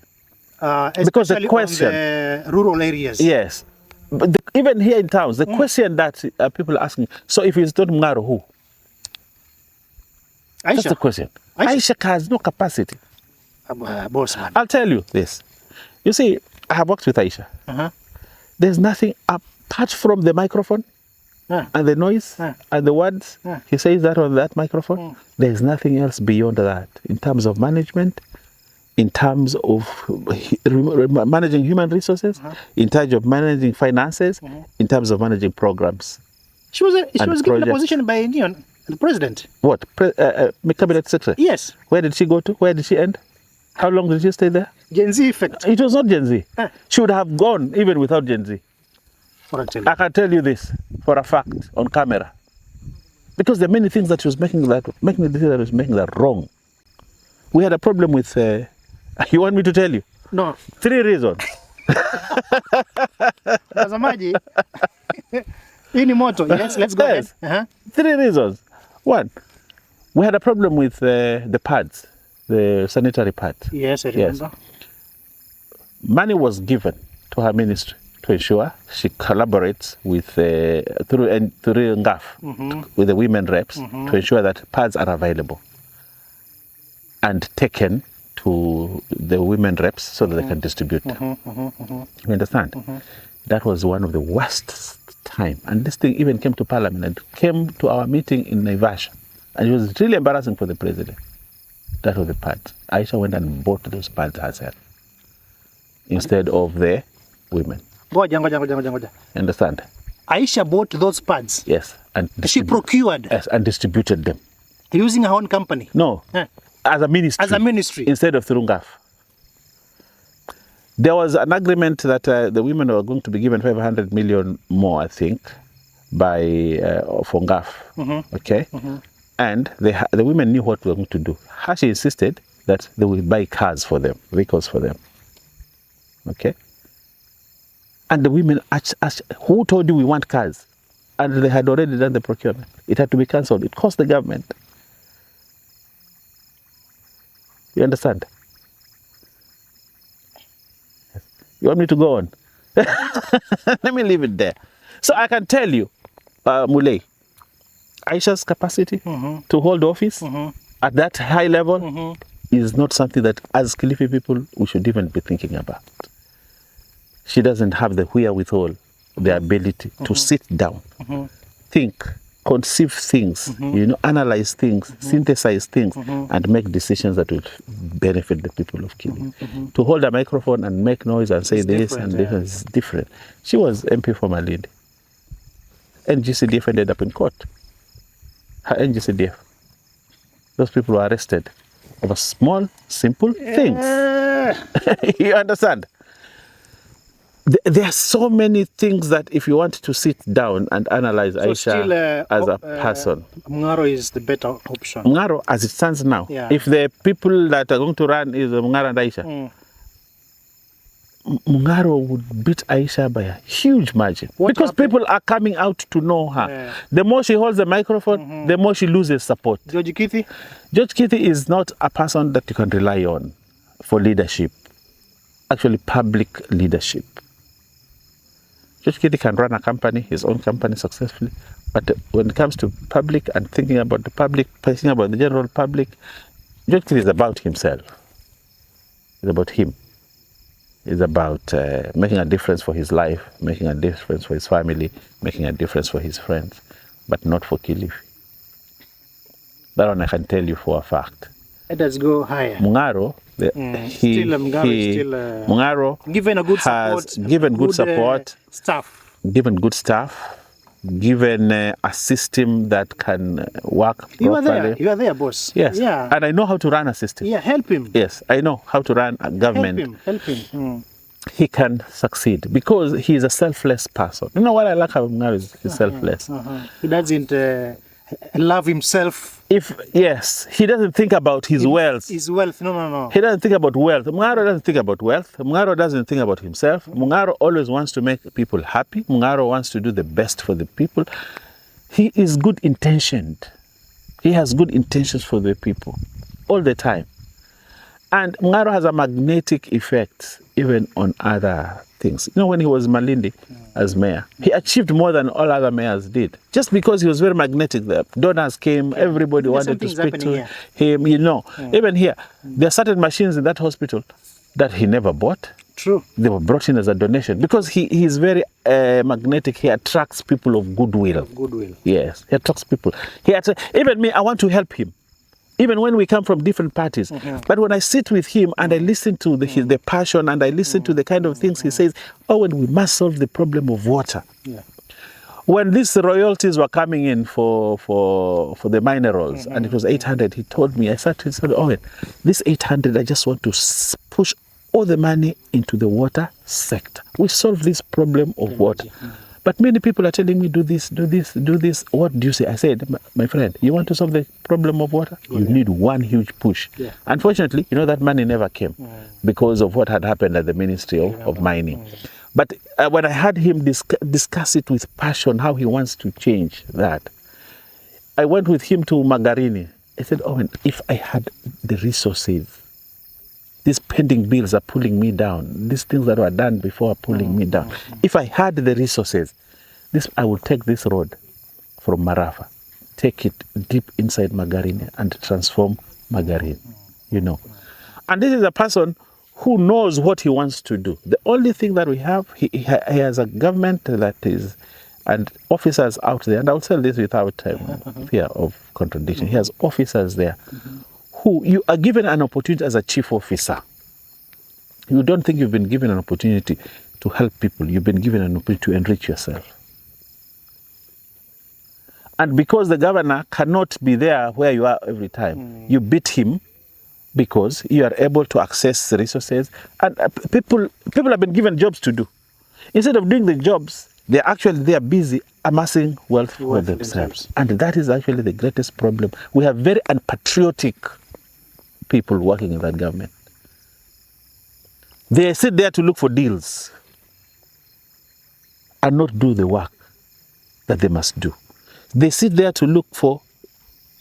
Because the question... on the rural areas. Yes. But even here in towns, the question that people are asking, so if it's not Mungaro, who? Aisha. That's the question. Aisha has no capacity. Boss man. I'll tell you this. You see, I have worked with Aisha. There's nothing apart from the microphone and the noise and the words. He says that on that microphone. There's nothing else beyond that in terms of management, in terms of managing human resources, in terms of managing finances, in terms of managing programs. She was given a position by the president. What? Cabinet secretary? Yes. Where did she go to? Where did she end? How long did she stay there? Gen Z effect. It was not Gen Z. She would have gone even without Gen Z. I can tell you this for a fact on camera. Because there are many things that she was making the decision that was making that wrong. We had a problem with, you want me to tell you? No. 3 reasons. Watazamaji. Hii ni moto. Yes, let's go ahead. 3 reasons. 1, we had a problem with the pads. The sanitary part. Yes, I remember. Yes. Money was given to her ministry to ensure she collaborates with through NGAF with the women reps to ensure that pads are available and taken to the women reps so that they can distribute them. You understand? That was one of the worst time. And this thing even came to Parliament and came to our meeting in Naivasha. And it was really embarrassing for the president. That was the pads. Aisha went and bought those pads herself instead of the women. Ngoja. Understand? Aisha bought those pads? Yes. And she procured? Yes, and distributed them. Using her own company? No. As a ministry. As a ministry? Instead of through NGAF. There was an agreement that the women were going to be given 500 million more, I think, by for NGAF. Okay? And the women knew what we were going to do. She insisted that they will buy cars for them, vehicles for them. Okay? And the women asked, who told you we want cars? And they had already done the procurement. It had to be cancelled. It cost the government. You understand? You want me to go on? Let me leave it there. So I can tell you, Muley, Aisha's capacity to hold office at that high level is not something that as Kilifi people we should even be thinking about. She doesn't have the wherewithal, the ability to sit down, think, conceive things, analyze things, synthesize things, and make decisions that will benefit the people of Kilifi. To hold a microphone and make noise and say this and this is different. She was MP for Malindi. NGCDF ended up in court. Her NGCDF. Those people were arrested over small, simple things. You understand? There are so many things that if you want to sit down and analyze so Aisha still, as a person. Mungaro is the better option. Mungaro, as it stands now, if the people that are going to run is Mungaro and Aisha, Mungaro would beat Aisha by a huge margin. Because people are coming out to know her. The more she holds the microphone, the more she loses support. George Kithi? George Kithi is not a person that you can rely on for leadership. Actually, public leadership. George Kithi can run a company, his own company, successfully. But when it comes to public and thinking about the public, thinking about the general public, George Kithi is about himself. It's about him. It's about making a difference for his life, making a difference for his family, making a difference for his friends, but not for Kilifi. That one I can tell you for a fact. Let us go higher. Mungaro, Mungaro given a good has support, given good support, staff, given good staff, given a system that can work properly. You are there, boss. Yes. Yeah. And I know how to run a system. Yeah, help him. Yes, I know how to run a government. Help him. He can succeed because he is a selfless person. You know what I like about Mungaro is he's selfless. He doesn't love himself. Yes, he doesn't think about his wealth. His wealth, no. He doesn't think about wealth. Mungaro doesn't think about wealth. Mungaro doesn't think about himself. Mungaro always wants to make people happy. Mungaro wants to do the best for the people. He is good intentioned. He has good intentions for the people all the time. And Mungaro has a magnetic effect even on other things. You know, when he was Malindi as mayor, he achieved more than all other mayors did. Just because he was very magnetic. The donors came, everybody wanted to speak to him. You know, even here, there are certain machines in that hospital that he never bought. True. They were brought in as a donation because he is very magnetic. He attracts people of goodwill. Yes, he attracts people. Even me, I want to help him. Even when we come from different parties. But when I sit with him and I listen to the passion and I listen to the kind of things he says, we must solve the problem of water. Yeah. When these royalties were coming in for the minerals, and it was 800, he told me, I said, Owen, this 800, I just want to push all the money into the water sector. We solve this problem of water. But many people are telling me, do this. What do you say? I said, my friend, you want to solve the problem of water? You need one huge push. Yeah. Unfortunately, that money never came because of what had happened at the Ministry of Mining. But when I heard him discuss it with passion, how he wants to change that, I went with him to Magarini. I said, Owen, if I had the resources, these pending bills are pulling me down. These things that were done before are pulling me down. If I had the resources, I would take this road from Marafa, take it deep inside Magarini and transform Magarini, And this is a person who knows what he wants to do. The only thing that we have, he has a government that is, and officers out there, and I'll tell this without fear of contradiction. He has officers there who you are given an opportunity as a chief officer. You don't think you've been given an opportunity to help people. You've been given an opportunity to enrich yourself. And because the governor cannot be there where you are every time, you beat him because you are able to access the resources. And people have been given jobs to do. Instead of doing the jobs, they are busy amassing wealth for themselves. And that is actually the greatest problem. We have very unpatriotic people working in that government. They sit there to look for deals and not do the work that they must do. They sit there to look for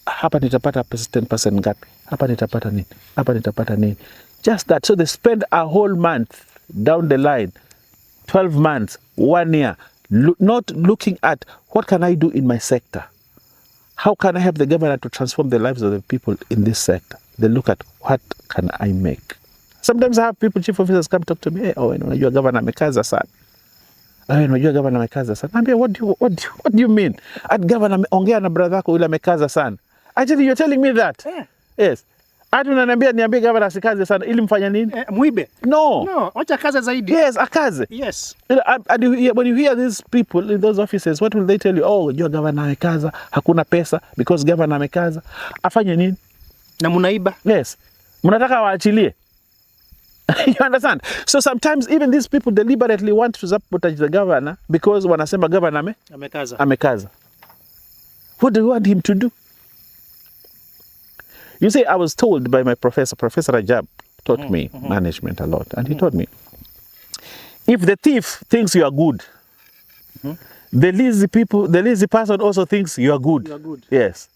hapa nitapata 10% ngapi, hapa nitapata nini. Just that. So they spend a whole month down the line, 12 months, 1 year, not looking at what can I do in my sector. How can I help the government to transform the lives of the people in this sector? They look at what can I make. Sometimes I have people, chief officers, come talk to me. Hey, unajua governor amekaza sana. Unajua governor amekaza sana. Ambia, what do you mean? At governor ongea na brother yako yule amekaza sana. Actually, you're telling me that. Yeah. Yes. Hata niambie governor asikaze sana ili mfanya nini? Muibe. No, acha kaze zaidi. Yes, akaze. Yes. And when you hear these people in those offices, what will they tell you? Oh, your governor amekaza, hakuna pesa because governor amekaza. Afanye nini? Na munaiba. Yes. Mnataka waachilie. You understand? So sometimes even these people deliberately want to sabotage the governor because wanasema governor amekaza. What do you want him to do? You see, I was told by my Professor Rajab taught me management a lot. And he told me, if the thief thinks you are good, the lazy person also thinks you are good. You are good. Yes.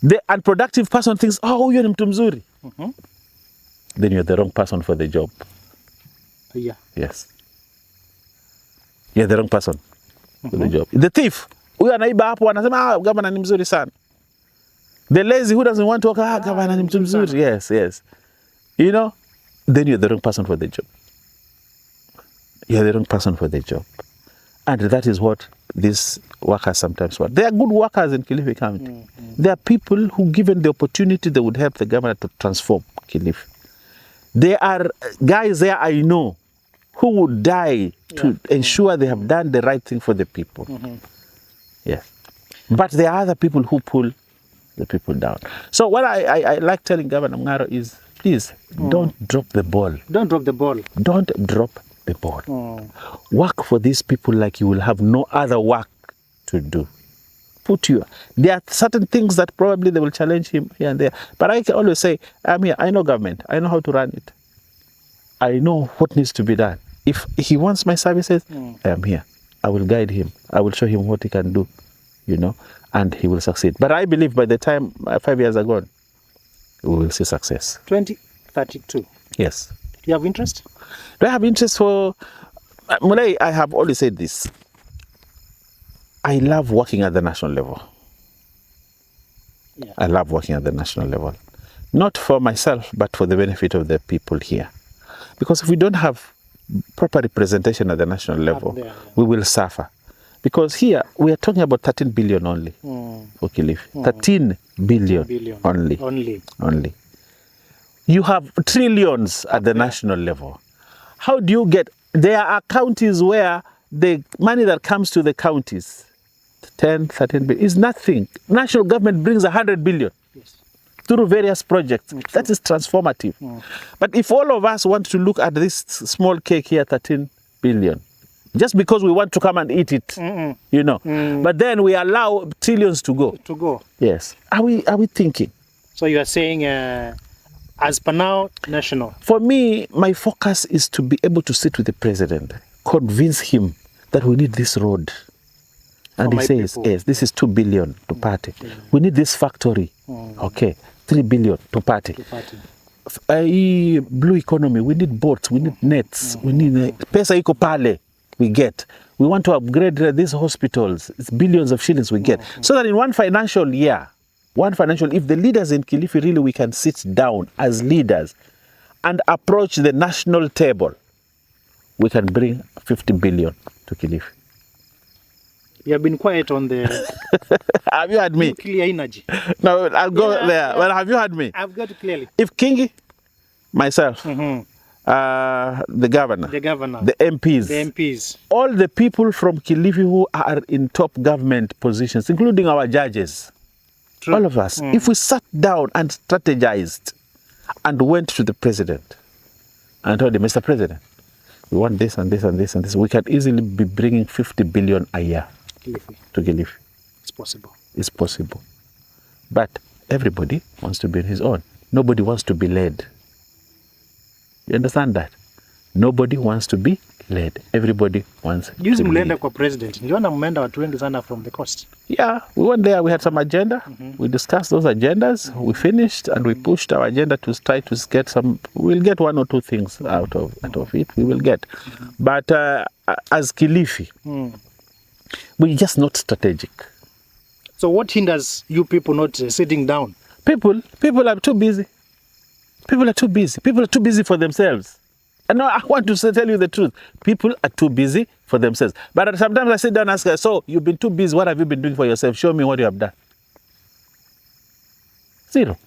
The unproductive person thinks, oh, you're mtu mzuri. Then you're the wrong person for the job. Yeah. Yes. You're the wrong person for the job. The thief, huyo anaiba hapo anasema, governor ni mzuri sana. The lazy who doesn't want to work, governor ni mtu mzuri. Yes. You know, then you're the wrong person for the job. You're the wrong person for the job. And that is what these workers sometimes want. They are good workers in Kilifi County. There are people who, given the opportunity, they would help the government to transform Kilifi. There are guys there I know who would die to ensure they have done the right thing for the people. Yes. But there are other people who pull the people down. So what I like telling Governor Mngaro is, please, don't drop the ball. Don't drop the ball. Don't drop the ball. Work for these people like you will have no other work to do. There are certain things that probably they will challenge him here and there. But I can always say, I'm here. I know government. I know how to run it. I know what needs to be done. If he wants my services, I am here. I will guide him. I will show him what he can do, and he will succeed. But I believe by the time 5 years are gone, we will see success. 2032. Yes. Do you have interest? Do I have interest for... Mulai, I have always said this. I love working at the national level. Yeah. I love working at the national level. Not for myself, but for the benefit of the people here. Because if we don't have proper representation at the national level, we will suffer. Because here, we are talking about 13 billion only for Kilifi. 13 billion only. You have trillions at the national level. How do you get... There are counties where the money that comes to the counties, 10, 13 billion, is nothing. National government brings 100 billion through various projects. That is transformative. But if all of us want to look at this small cake here, 13 billion, just because we want to come and eat it, but then we allow trillions to go. Yes. Are we thinking? So you are saying, as per now, national. For me, my focus is to be able to sit with the president, convince him that we need this road. And he says, yes, this is 2 billion to party. We need this factory. Okay, 3 billion to party. Blue economy, we need boats, we need nets, we need pesa iko pale, we get. We want to upgrade these hospitals. It's billions of shillings we get. So that in one financial year, if the leaders in Kilifi really, we can sit down as leaders and approach the national table, we can bring 50 billion to Kilifi. You have been quiet on the... Have you heard me? Nuclear energy. No, I'll go there. Yeah. Well, have you heard me? I've got it clearly. If Kingi, myself, the governor, the MPs, all the people from Kilifi who are in top government positions, including our judges, all of us, if we sat down and strategized and went to the president and told him, Mr. President, we want this and this and this and this, we can easily be bringing 50 billion a year to Kilifi. It's possible. It's possible. But everybody wants to be on his own. Nobody wants to be led. You understand that? Nobody wants to be led. Everybody wants to be led. Mlenda kwa president. Niliona mmeenda watu wengi sana from the coast. Yeah, we went there. We had some agenda. We discussed those agendas. We finished and we pushed our agenda to try to get some. We'll get one or two things out of it. We will get. But as Kilifi, we're just not strategic. So what hinders you people not sitting down? People are too busy. People are too busy. People are too busy for themselves. And now I want to tell you the truth. People are too busy for themselves. But sometimes I sit down and ask, so you've been too busy. What have you been doing for yourself? Show me what you have done. Zero.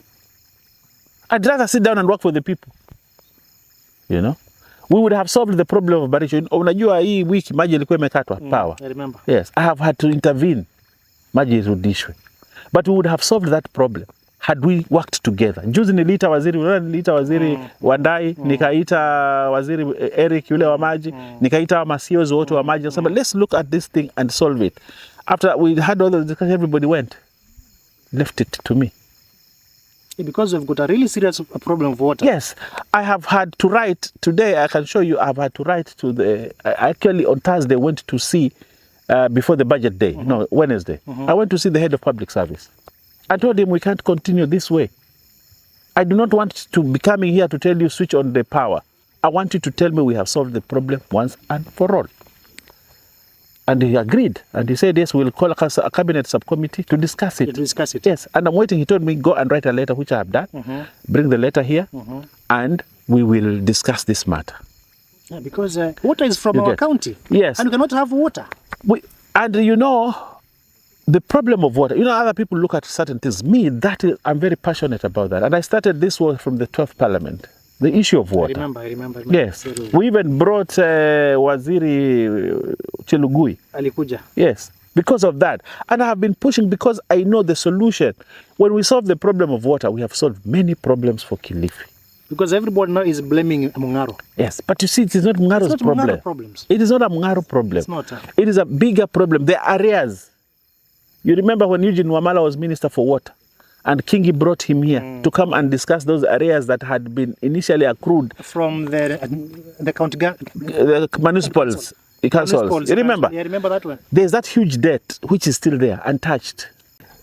I'd rather sit down and work for the people. You know? We would have solved the problem of barrage. Unajua hii wiki maji ilikuwa imekatwa power. I remember. Yes, I have had to intervene. Maji irudishwe. But we would have solved that problem had we worked together. Juzi niliita waziri Wandai, nikaita waziri Eric yule wa maji, nikaita masiozi wote wa maji. So, let's look at this thing and solve it. After we had all the discussion, everybody left it to me. Because we've got a really serious problem of water. Yes, I have had to write today. I can show you. I've had to write to the. I actually on Thursday went to see before the budget day. No, Wednesday. I went to see the head of public service. I told him we can't continue this way. I do not want to be coming here to tell you switch on the power. I want you to tell me we have solved the problem once and for all. And he agreed. And he said, yes, we'll call a cabinet subcommittee to discuss it. To discuss it. Yes. And I'm waiting. He told me, go and write a letter, which I have done. Bring the letter here, and we will discuss this matter. Yeah, because water is from our county. Yes. And we cannot have water. And you know, the problem of water, you know, other people look at certain things. Me, I'm very passionate about that. And I started this work from the 12th Parliament. The issue of water. I remember. Yes. We even brought Waziri Chelugui. Alikuja. Yes. Because of that. And I have been pushing because I know the solution. When we solve the problem of water, we have solved many problems for Kilifi. Because everybody now is blaming Mungaro. Yes. But you see, it is not Mungaro's problem. Mungaro problems. It is not a Mungaro problem. It's not. It is a bigger problem. The areas. You remember when Eugene Wamala was Minister for Water? And Kingi brought him here to come and discuss those areas that had been initially accrued from the county municipals, councils. You remember? Yeah, I remember that one. There's that huge debt which is still there, untouched.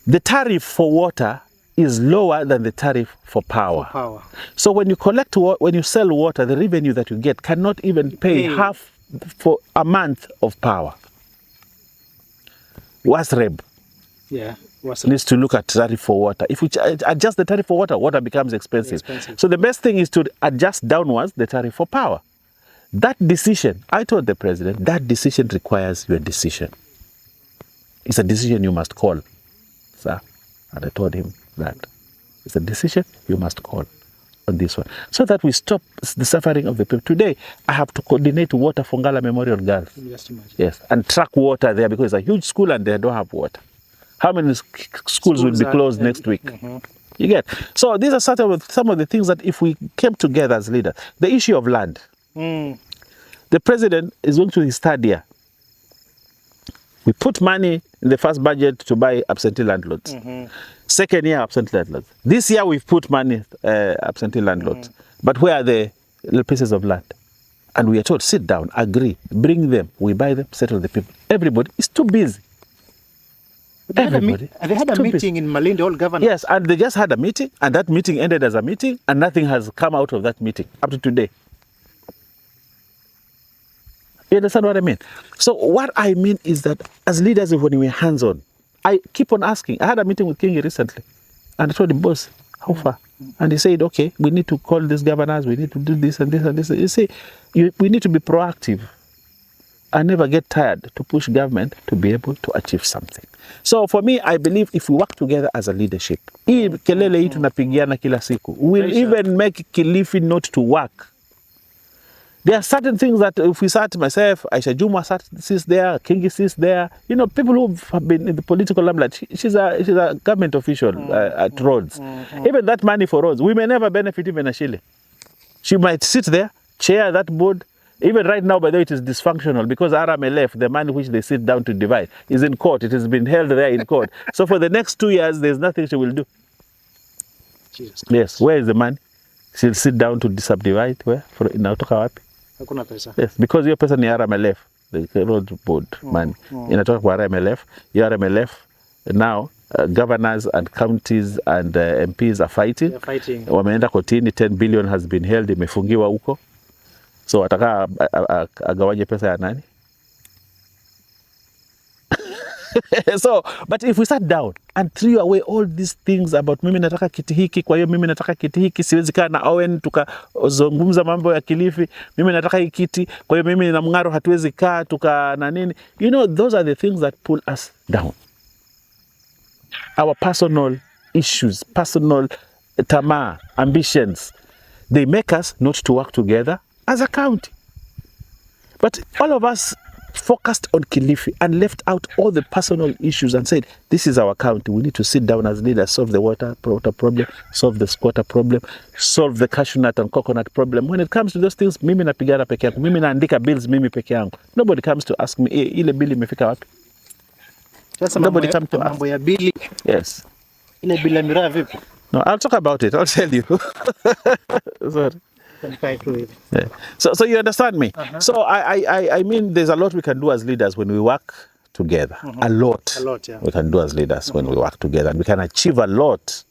The tariff for water is lower than the tariff for power. So when you when you sell water, the revenue that you get cannot even pay half for a month of power. WASREB. Yeah. Needs to look at tariff for water. If we adjust the tariff for water, water becomes expensive. So the best thing is to adjust downwards the tariff for power. That decision, I told the president, that decision requires your decision. It's a decision you must call, sir. And I told him that. It's a decision you must call on this one. So that we stop the suffering of the people. Today, I have to coordinate water for Ngala Memorial Girls. Yes, and track water there because it's a huge school and they don't have water. How many schools will be closed next week? You get? So these are some of the things that if we came together as leaders. The issue of land. The president is going to his third year. We put money in the first budget to buy absentee landlords. Second year, absentee landlords. This year, we've put money absentee landlords. But where are the little pieces of land? And we are told, sit down, agree, bring them, we buy them, settle the people. Everybody is too busy. They had a meeting in Malindi, all governors. Yes, and they just had a meeting, and that meeting ended as a meeting, and nothing has come out of that meeting up to today. You understand what I mean? So what I mean is that as leaders, when we're hands-on, I keep on asking. I had a meeting with Kingi recently, and I told him, boss, how far? And he said, okay, we need to call these governors, we need to do this and this and this. You see, we need to be proactive. I never get tired to push government to be able to achieve something. So for me, I believe if we work together as a leadership, kelele hii tunapigiana kila siku, will even make Kilifi not to work. There are certain things that if we sat myself, Aisha Juma sits there, Kingi sits there, you know, people who have been in the political limelight, she's a government official at roads. Even that money for roads, we may never benefit even a shilling. She might sit there, chair that board. Even right now, by the way, it is dysfunctional because RMLF, the money which they sit down to divide, is in court. It has been held there in court. So for the next 2 years, there's nothing she will do. Jesus. Yes, where is the money? She'll sit down to subdivide. Where? Inatoka wapi? Hakuna pesa. Yes, because your person is RMLF, the road board money. Inatoka kwa RMLF. Your RMLF, now governors and counties and MPs are fighting. They're fighting. Wameenda kotini, 10 billion has been held, imefungiwa huko. So ataka agawanye pesa ya nani? So, but if we sat down and threw away all these things about mimi nataka kiti hiki, kwa hiyo mimi nataka kiti hiki, siwezi kaa na Owen tukazungumza mambo ya Kilifi, mimi nataka hiki kiti, kwa hiyo mimi na Mungaro hatuwezi kaa tuka na nini. You know, those are the things that pull us down. Our personal issues, personal tamaa, ambitions, they make us not to work together as a county. But all of us focused on Kilifi and left out all the personal issues and said, this is our county. We need to sit down as leaders, solve the water problem, solve the squatter problem, solve the cashew nut and coconut problem. When it comes to those things, mimi napigana peke yangu, mimi naandika bills mimi peke yangu. Nobody comes to ask me, ile bill imefika wapi? Nobody comes to ask. Yes. Ile bill ya miraa vipi? No, I'll talk about it. I'll tell you. Sorry. Yeah. So you understand me? So I mean, there's a lot we can do as leaders when we work together. A lot, yeah. We can do as leaders when we work together, and we can achieve a lot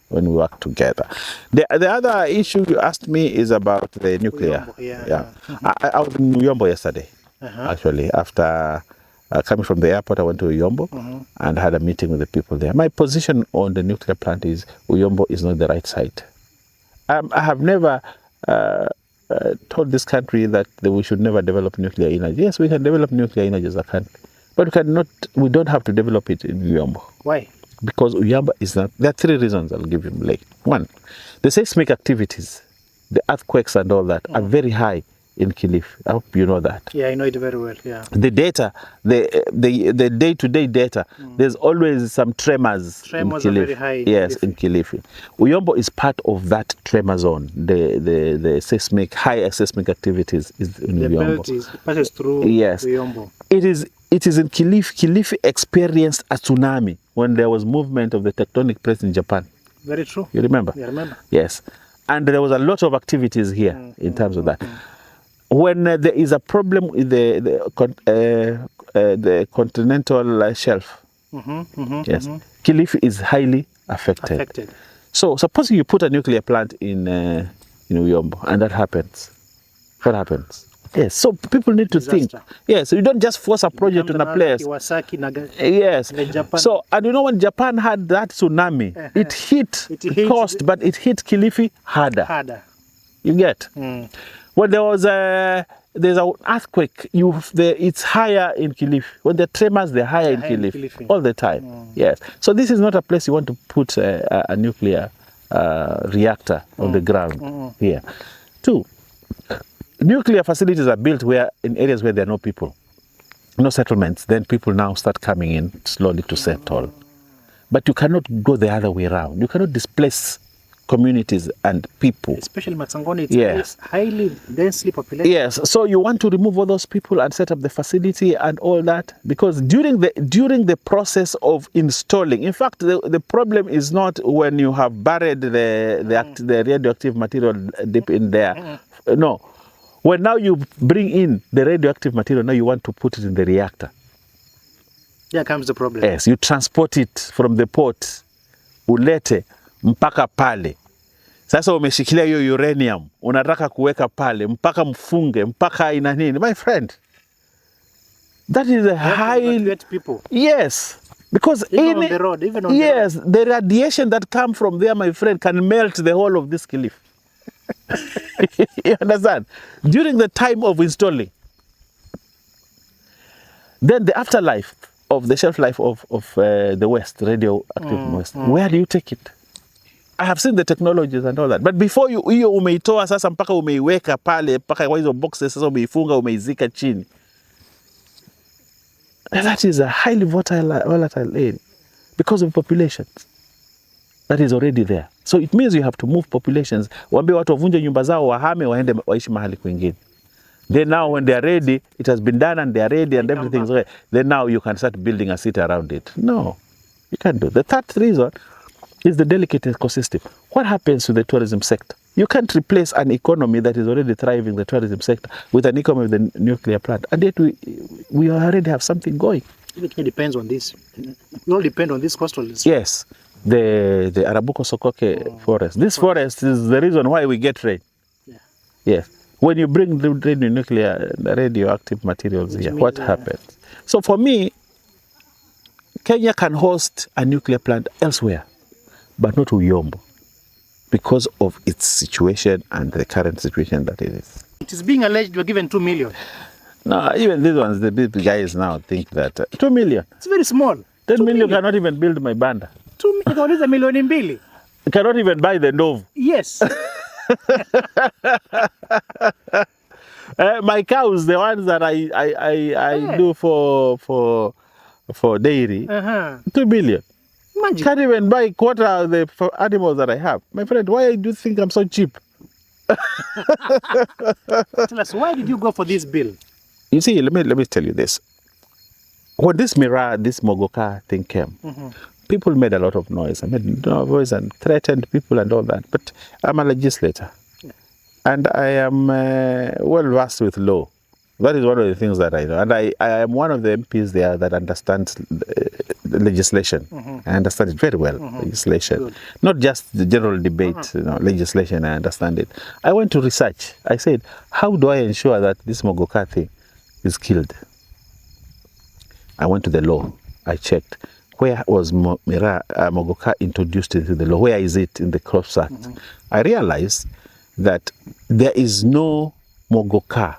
when we work together. The other issue you asked me is about the nuclear. I was in Uyombo yesterday, actually. After coming from the airport, I went to Uyombo and had a meeting with the people there. My position on the nuclear plant is Uyombo is not the right site. I have never told this country that we should never develop nuclear energy. Yes, we can develop nuclear energy as a country, but we don't have to develop it in Uyombo. Why? Because Uyombo is not. There are 3 reasons I'll give you late. 1, the seismic activities, the earthquakes and all that are very high in Kilifi. I hope you know that. Yeah, I know it very well. Yeah. The data, the day-to-day data, there's always some tremors in Kilifi. Are very high in Kilifi. In Kilifi. Uyombo is part of that tremor zone. The seismic, high seismic activities is in Uyombo. The belt passes through Uyombo. It is in Kilifi. Kilifi experienced a tsunami when there was movement of the tectonic plates in Japan. Very true. You remember? Yeah, I remember. Yes. And there was a lot of activities here in terms of that. When there is a problem with the continental shelf, Kilifi is highly affected. So suppose you put a nuclear plant in Uyombo and that happens. What happens? Yes, so people need to think. Yes, you don't just force a project on a place. Yes. So, and you know when Japan had that tsunami, it hit the coast, but it hit Kilifi harder. You get? When there's an earthquake, it's higher in Kilifi. When there are tremors, they're higher in Kilifi all the time. Yes. So this is not a place you want to put a nuclear reactor on the ground here. 2, nuclear facilities are built in areas where there are no people, no settlements. Then people now start coming in slowly to settle. But you cannot go the other way around. You cannot displace communities and people. Especially Matsangoni, it's highly densely populated. Yes, so you want to remove all those people and set up the facility and all that, because during the process of installing, in fact, the problem is not when you have buried the radioactive material deep in there. No, when now you bring in the radioactive material, now you want to put it in the reactor. Here comes the problem. Yes, you transport it from the port, ulete mpaka pale. Sasa umeshikilia hiyo uranium, unataka kuweka pale, mpaka mfunge, mpaka ina nini. My friend, that is a high... people. Yes. Because even on the road, even on the radiation that come from there, my friend, can melt the whole of this Kilifi. You understand? During the time of installing. Then the afterlife of the shelf life of the West, radioactive West, where do you take it? I have seen the technologies and all that. But before hiyo umeitoa sasa mpaka umeiweka pale, mpaka kwa hizo boxes sasa umeifunga, umeizika chini. That is a highly volatile area because of populations that is already there. So it means you have to move populations. Waambie watu wavunje nyumba zao, wahame, waende waishi mahali kwingine. Then now when they are ready, it has been done and they are ready and everything is ready. Then now you can start building a city around it. No, you can't do. The 3rd reason is the delicate ecosystem. What happens to the tourism sector? You can't replace an economy that is already thriving, the tourism sector, with an economy with a nuclear plant. And yet we already have something going. It depends on this. It all depends on this coastal. Yes, the Arabuko Sokoke forest. This forest is the reason why we get rain. Yeah. Yes. When you bring the radioactive materials here, what happens? So for me, Kenya can host a nuclear plant elsewhere, but not Uyombo, because of its situation and the current situation that it is. It is being alleged you were given 2 million. No, even these ones, the big guys now think that 2 million. It's very small. 10 million cannot even build my banda. 2 million is a million in Billy. cannot even buy the ndovu. Yes. My cows, the ones that I do for dairy, 2 billion. Imagine. Can't even buy quarter of the animals that I have. My friend, why do you think I'm so cheap? Tell us, why did you go for this bill? You see, let me tell you this. When this Mogoka thing came, people made a lot of noise. I made noise and threatened people and all that. But I'm a legislator. And I am well versed with law. That is one of the things that I know. And I am one of the MPs there that understands the legislation. I understand it very well, legislation. Good. Not just the general debate, legislation, I understand it. I went to research. I said, how do I ensure that this Mogoka thing is killed? I went to the law. I checked. Where was Mogoka introduced into the law? Where is it in the Crops Act? I realized that there is no Mogoka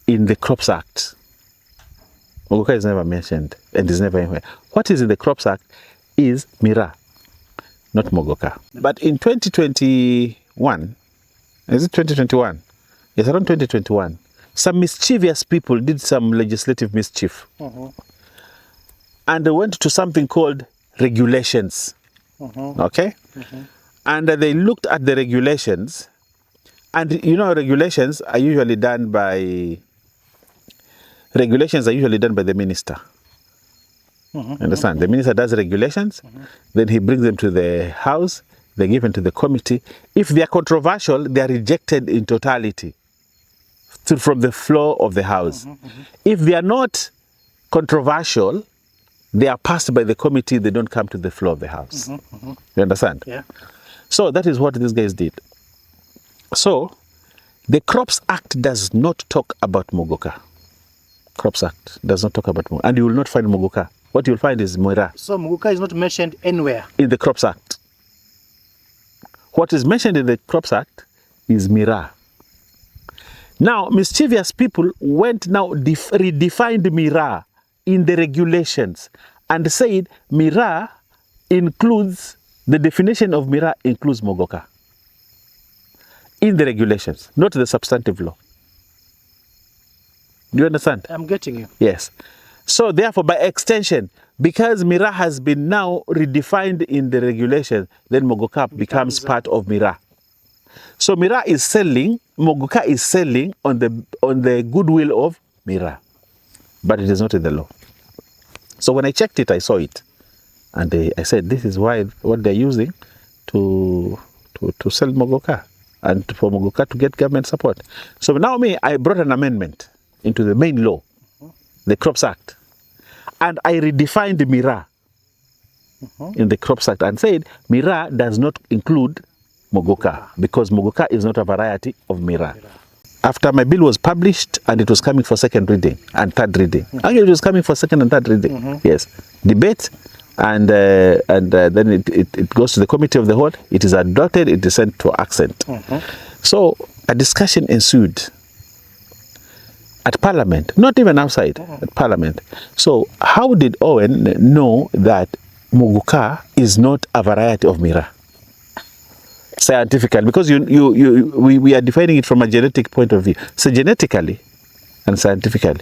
in the Crops Act. Mogoka is never mentioned and is never anywhere. What is in the Crops Act is Mira, not Mogoka. But in 2021, is it 2021? Yes, around 2021, some mischievous people did some legislative mischief. And they went to something called regulations. Okay? And they looked at the regulations. And you know, regulations are usually done by the minister. Understand? The minister does regulations, then he brings them to the house, they're given to the committee. If they are controversial, they are rejected in totality from the floor of the house. If they are not controversial, they are passed by the committee, they don't come to the floor of the house. You understand? Yeah. So that is what these guys did. So the Crops Act does not talk about Mogoka. Crops Act does not talk about Mogoka. And you will not find Mogoka. What you'll find is Moira. So Mogoka is not mentioned anywhere in the Crops Act. What is mentioned in the Crops Act is Mira. Now, mischievous people went now redefined Mira in the regulations and said Mira includes, the definition of Mira includes Mogoka in the regulations, not the substantive law. Do you understand? I'm getting you. Yes. So therefore, by extension, because Mira has been now redefined in the regulation, then Mogoka becomes part of Mira. So Mira is selling, Mogoka is selling on the goodwill of Mira, but it is not in the law. So when I checked it, I saw it, and I said, this is what they're using to sell Mogoka and for Mogoka to get government support. So now I brought an amendment into the main law, the Crops Act, and I redefined Mira in the Crops Act and said Mira does not include Mogoka because Mogoka is not a variety of Mira. After my bill was published and it was coming for second reading and third reading, actually it was coming for second and third reading, yes, debate, and then it goes to the committee of the whole, it is adopted, it is sent to accent. So a discussion ensued at Parliament, not even outside, at Parliament. So how did Owen know that Mogoka is not a variety of Mira? Scientifically, because we are defining it from a genetic point of view. So genetically and scientifically,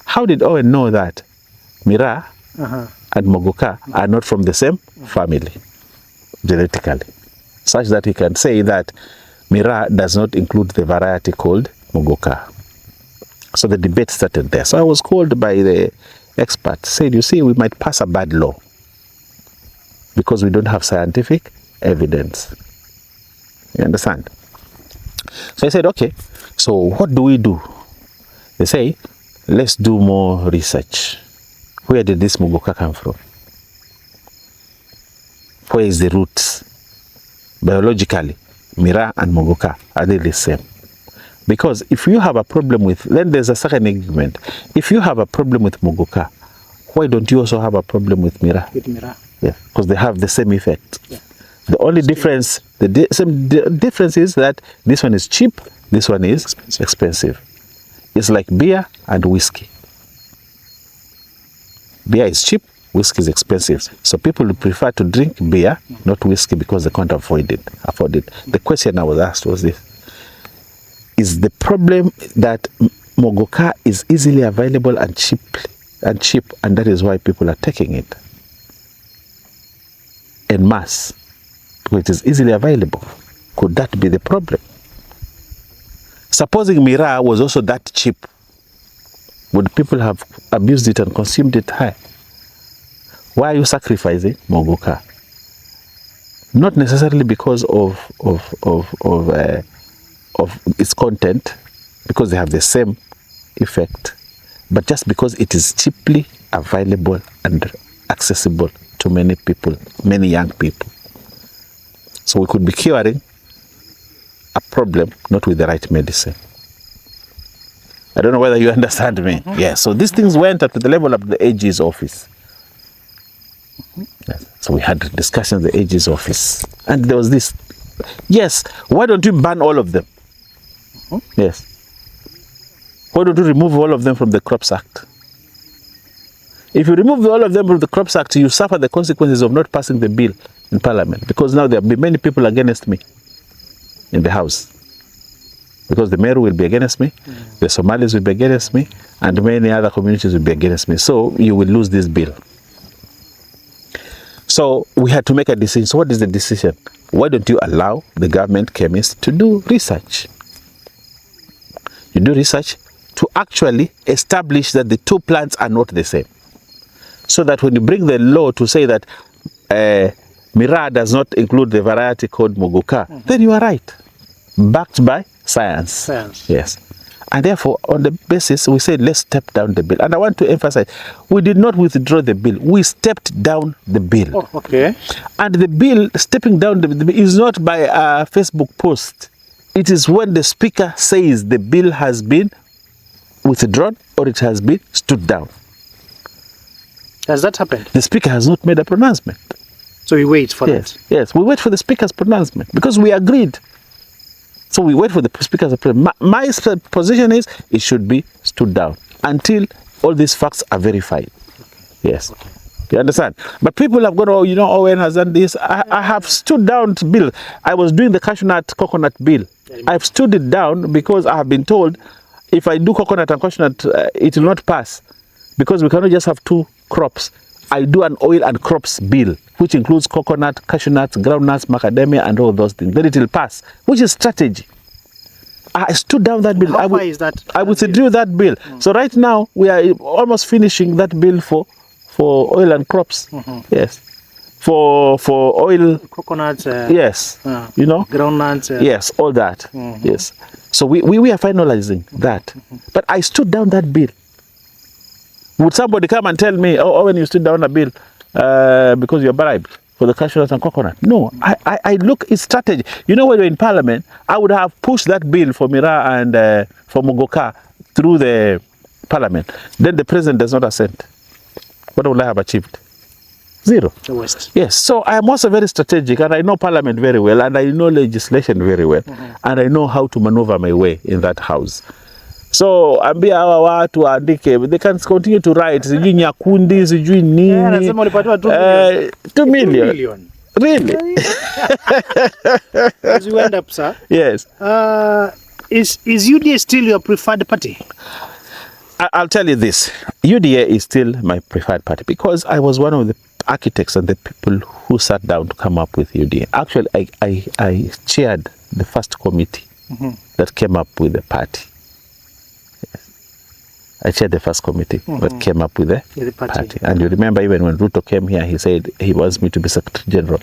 how did Owen know that Mira and Mogoka are not from the same family genetically, such that he can say that Mira does not include the variety called Mogoka? So the debate started there. So I was called by the experts, said, you see, we might pass a bad law because we don't have scientific evidence. You understand? So I said, okay, so what do we do? They say, let's do more research. Where did this Mogoka come from? Where is the roots? Biologically, Mira and Mogoka, are they the same? Because if you have a problem with, then there's a second argument. If you have a problem with Mogoka, why don't you also have a problem with Mira? With Mira. Yeah, because they have the same effect. Yeah. The only difference, the difference is that this one is cheap, this one is expensive. It's like beer and whiskey. Beer is cheap, Whiskey is expensive. So people prefer to drink beer, not whiskey, because they can't afford it. The question I was asked was this: is the problem that Mogoka is easily available and cheap, and that is why people are taking it en masse, because it is easily available? Could that be the problem? Supposing Miraa was also that cheap, would people have abused it and consumed it high? Why are you sacrificing Mogoka? Not necessarily because of its content, because they have the same effect, but just because it is cheaply available and accessible to many people, many young people. So we could be curing a problem, not with the right medicine. I don't know whether you understand me. Yeah, so these things went up to the level of the AG's office. Yes. So we had discussions at the AG's office. And there was this, yes, why don't you ban all of them? Yes. Why don't you remove all of them from the Crops Act? If you remove all of them from the Crops Act, you suffer the consequences of not passing the bill in Parliament, because now there will be many people against me in the House. Because the Meru will be against me, the Somalis will be against me, and many other communities will be against me. So you will lose this bill. So we had to make a decision. So what is the decision? Why don't you allow the government chemists to do research? You do research to actually establish that the two plants are not the same. So that when you bring the law to say that Miraa does not include the variety called Mogoka, then you are right. Backed by science. Yes. And therefore, on the basis, we said, let's step down the bill. And I want to emphasize, we did not withdraw the bill. We stepped down the bill. Oh, okay. And the bill, stepping down the bill, is not by a Facebook post. It is when the speaker says the bill has been withdrawn or it has been stood down. Has that happened? The speaker has not made a pronouncement. So we wait for that? Yes, we wait for the speaker's pronouncement because we agreed. So we wait for the speaker's pronouncement. My position is it should be stood down until all these facts are verified. Yes. Okay. You understand? But people have gone, oh, you know, Owen has done this. I have stood down to bill. I was doing the cashew nut coconut bill. I've stood it down because I have been told if I do coconut and cashew nut, it will not pass because we cannot just have two crops. I do an oil and crops bill, which includes coconut, cashew nuts, groundnuts, macadamia, and all those things. Then it will pass, which is strategy. I stood down that bill. How far is that? I withdrew that bill. So right now, we are almost finishing that bill for oil and crops. Yes. For oil. Coconuts. Yes. You know? Groundnuts. Yes, all that. Yes. So we are finalizing that. But I stood down that bill. Would somebody come and tell me, oh, when you stood down a bill because you're bribed for the cashew nuts and coconut? No, I look, it's strategy. You know, when you're in Parliament, I would have pushed that bill for Miraa and for Mogoka through the Parliament. Then the president does not assent. What would I have achieved? Zero. The West. Yes, so I am also very strategic and I know Parliament very well and I know legislation very well and I know how to maneuver my way in that house. So ambia hawa watu waandike, they can continue to write sijui Nyakundi sijui nini. Nasema ulipatiwa 2 million. 2 million. Really? As you end up, sir. Yes. Is UDA still your preferred party? I'll tell you this. UDA is still my preferred party because I was one of the architects and the people who sat down to come up with UDA. Actually, I chaired the first committee that came up with the party. I chaired the first committee that came up with the party. And you remember even when Ruto came here, he said he wants me to be Secretary General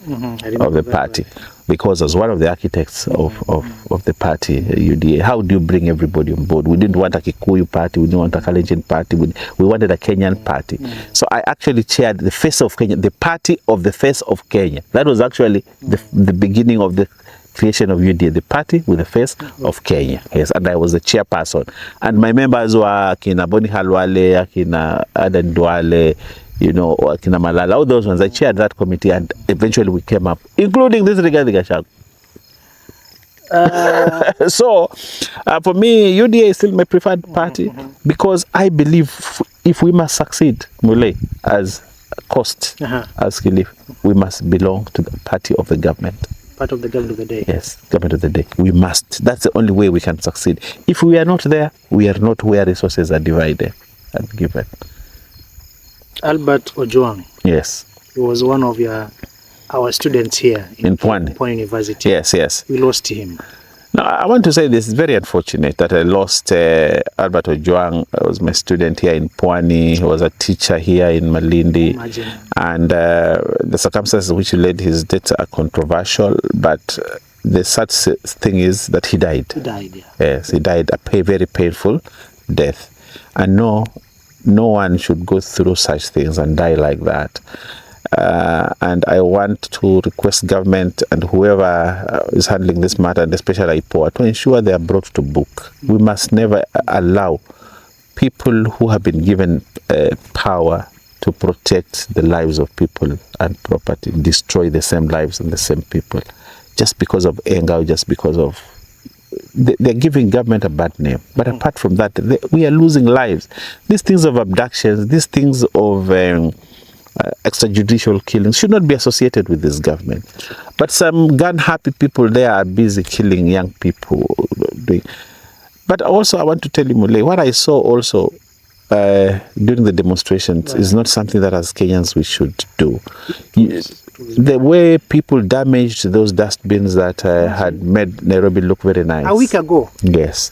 of the party because as one of the architects of the party, UDA. How do you bring everybody on board? We didn't want a Kikuyu party, we didn't want a Kalenjin party, we wanted a Kenyan party. So I actually chaired the face of Kenya, the party of the face of Kenya. That was actually the beginning of the creation of UDA, the party with the face of Kenya. Yes, and I was the chairperson. And my members were Akina Boni Halwale, Akina Adan Duale, you know, Akina Malala, all those ones. I chaired that committee and eventually we came up, including this Rigathi Gachagua. So, for me, UDA is still my preferred party because I believe if we must succeed, Mule, as coast as Kilifi, we must belong to the party of the government. Part of the government of the day. Yes, government of the day. We must. That's the only way we can succeed. If we are not there, we are not where resources are divided and given. Albert Ojwang. Yes. He was one of our students here in Pwani University. Yes. We lost him. Now, I want to say this is very unfortunate that I lost Albert Ojwang. He was my student here in Pwani. He was a teacher here in Malindi. Imagine. And the circumstances which led his death are controversial, but the sad thing is that he died. He died, yeah. Yes, he died a very painful death. And no one should go through such things and die like that. And I want to request government and whoever is handling this matter, and especially IPOA, to ensure they are brought to book. We must never allow people who have been given power to protect the lives of people and property, destroy the same lives and the same people, just because of anger, just because of they're giving government a bad name. But apart from that, we are losing lives. These things of abductions, these things of extrajudicial killings should not be associated with this government. But some gun-happy people there are busy killing young people. But also I want to tell you, Mulay, what I saw also during the demonstrations is not something that as Kenyans we should do. The way people damaged those dustbins that had made Nairobi look very nice. A week ago. Yes.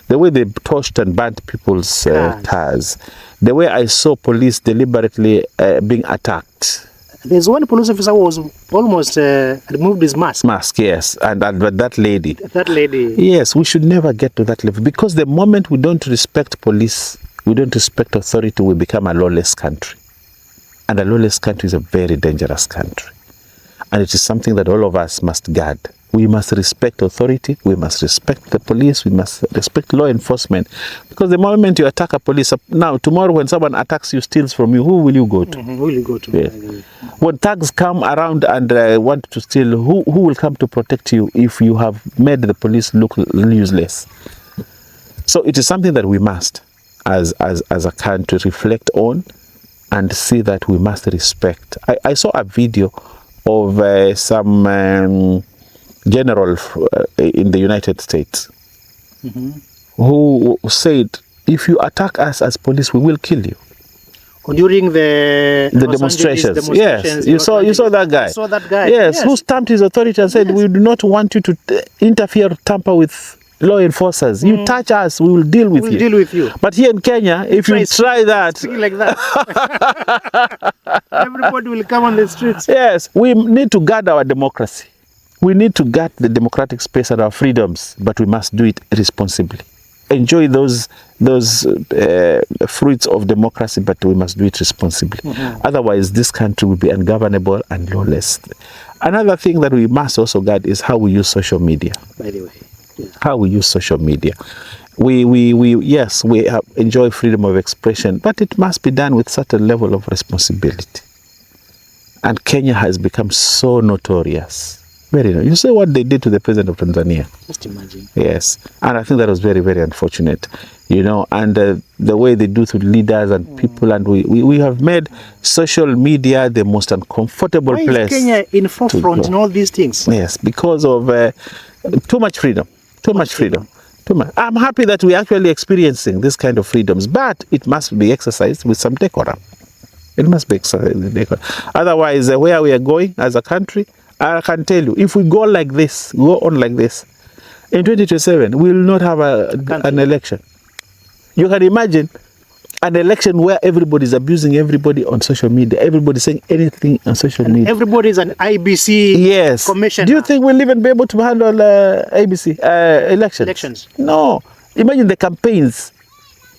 The way they torched and burnt people's cars. The way I saw police deliberately being attacked. There's one police officer who was almost removed his mask. Mask, yes. And that lady. That lady. Yes, we should never get to that level. Because the moment we don't respect police, we don't respect authority, we become a lawless country. And a lawless country is a very dangerous country. And it is something that all of us must guard. We must respect authority, we must respect the police, we must respect law enforcement. Because the moment you attack a police, now tomorrow when someone attacks you, steals from you, who will you go to? Who will you go to? Yes. When thugs come around and want to steal, who will come to protect you if you have made the police look useless? So it is something that we must, as a country, reflect on and see that we must respect. I saw a video of some general in the United States who said, if you attack us as police, we will kill you. During the demonstrations. Yes, you saw that guy. I saw that guy. Yes, who stamped his authority and said, we do not want you to interfere, tamper with law enforcers. You touch us, we will deal with you. We'll deal with you. But here in Kenya, if you try that, like that, everybody will come on the streets. Yes, we need to guard our democracy. We need to guard the democratic space and our freedoms, but we must do it responsibly. Enjoy those fruits of democracy, but we must do it responsibly. Otherwise, this country will be ungovernable and lawless. Another thing that we must also guard is how we use social media. By the way, how we use social media. We enjoy freedom of expression, but it must be done with certain level of responsibility. And Kenya has become so notorious. Very nice. You say what they did to the president of Tanzania. Just imagine. Yes. And I think that was very, very unfortunate. And the way they do to leaders and people, and we have made social media the most uncomfortable place. Why is Kenya in forefront in all these things? Yes, because of too much freedom. Too much freedom. I'm happy that we're actually experiencing this kind of freedoms, but it must be exercised with some decorum. It must be exercised with decorum. Otherwise, where we are going as a country, I can tell you, if we go on like this, in 2027, we will not have an election. You can imagine an election where everybody is abusing everybody on social media. Everybody saying anything on social media. Everybody is an IBC commissioner. Do you think we'll even be able to handle ABC elections? No. Imagine the campaigns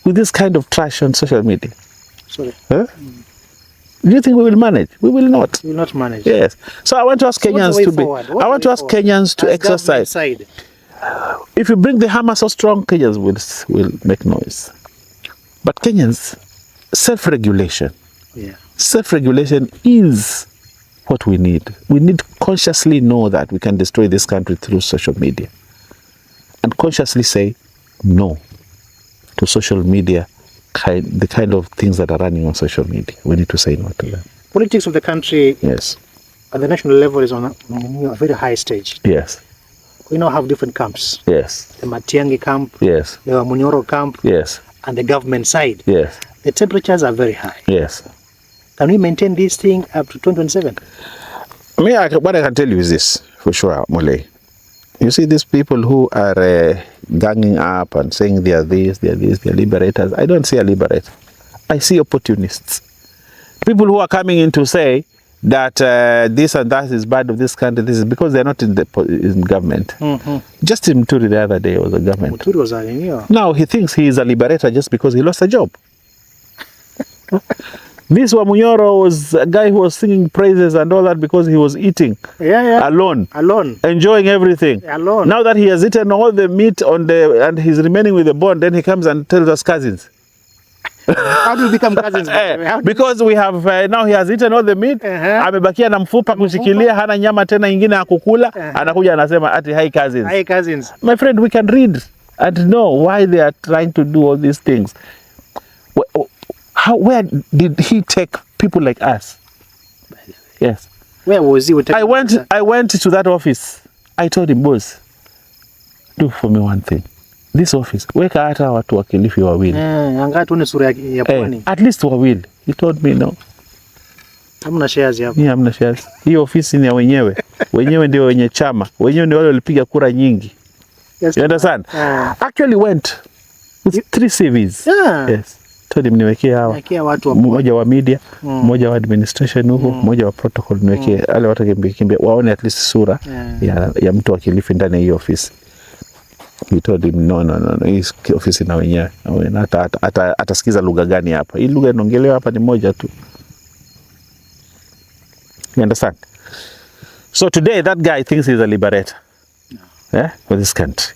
with this kind of trash on social media. Sorry. Huh? Do you think we will manage? We will not. We will not manage. Yes. So I want to ask Kenyans to exercise. If you bring the hammer so strong, Kenyans will make noise. But Kenyans, self-regulation. Yeah. Self-regulation is what we need. We need to consciously know that we can destroy this country through social media. And consciously say no to social media, the kind of things that are running on social media. We need to say no to them. Politics of the country, yes, at the national level, is on a very high stage. yes, We now have different camps. yes, The Matiang'i camp, yes, the Munyoro camp, yes, and the government side. yes, The temperatures are very high. yes. Can we maintain this thing up to 2027? What I can tell you is this, for sure, Mole. You see these people who are ganging up and saying they are this, they are this, they are liberators. I don't see a liberator. I see opportunists. People who are coming in to say that this and that is bad of this country, this is because they're not in government. Justin Muturi the other day was a government. Muturi was a Now he thinks he is a liberator just because he lost a job. This Wamunyoro was a guy who was singing praises and all that because he was eating alone, enjoying everything. Alone. Now that he has eaten all the meat and he's remaining with the bone, then he comes and tells us cousins. How do we become cousins? Because we have now he has eaten all the meat, amebakia na mfupa kushikilia, hana nyama tena ingine ya kukula, anakuja anasema ati hi cousins. Hi cousins. My friend, we can read and know why they are trying to do all these things. Where did he take people like us? Yes. Where was he? I went to that office. I told him, boss, do for me one thing. This office, weka hata watu wa Kilifi wawili. Anga tuone sura ya pwani. At least wawili. He told me no. Hamna shares hapo. Ni hamna shares. Hii ofisi ni ya wenyewe. Wenyewe ndio wenye chama. Wenyewe ndio wale walipiga kura nyingi. Yes. You understand? Actually went with 3 CVs. Yes. Told him niwekee hawa. Mmoja wa media, mmoja wa administration huko, mmoja wa protocol niwekee. Wale watu kimbia waone at least sura ya mtu wa Kilifi ndani ya hiyo ofisi. He told him no. Hii ofisi na wenyewe. Hata atasikiza lugha gani hapa? Hii lugha inaongelewa hapa ni moja tu. You understand? So today that guy thinks he's a liberator. For this country.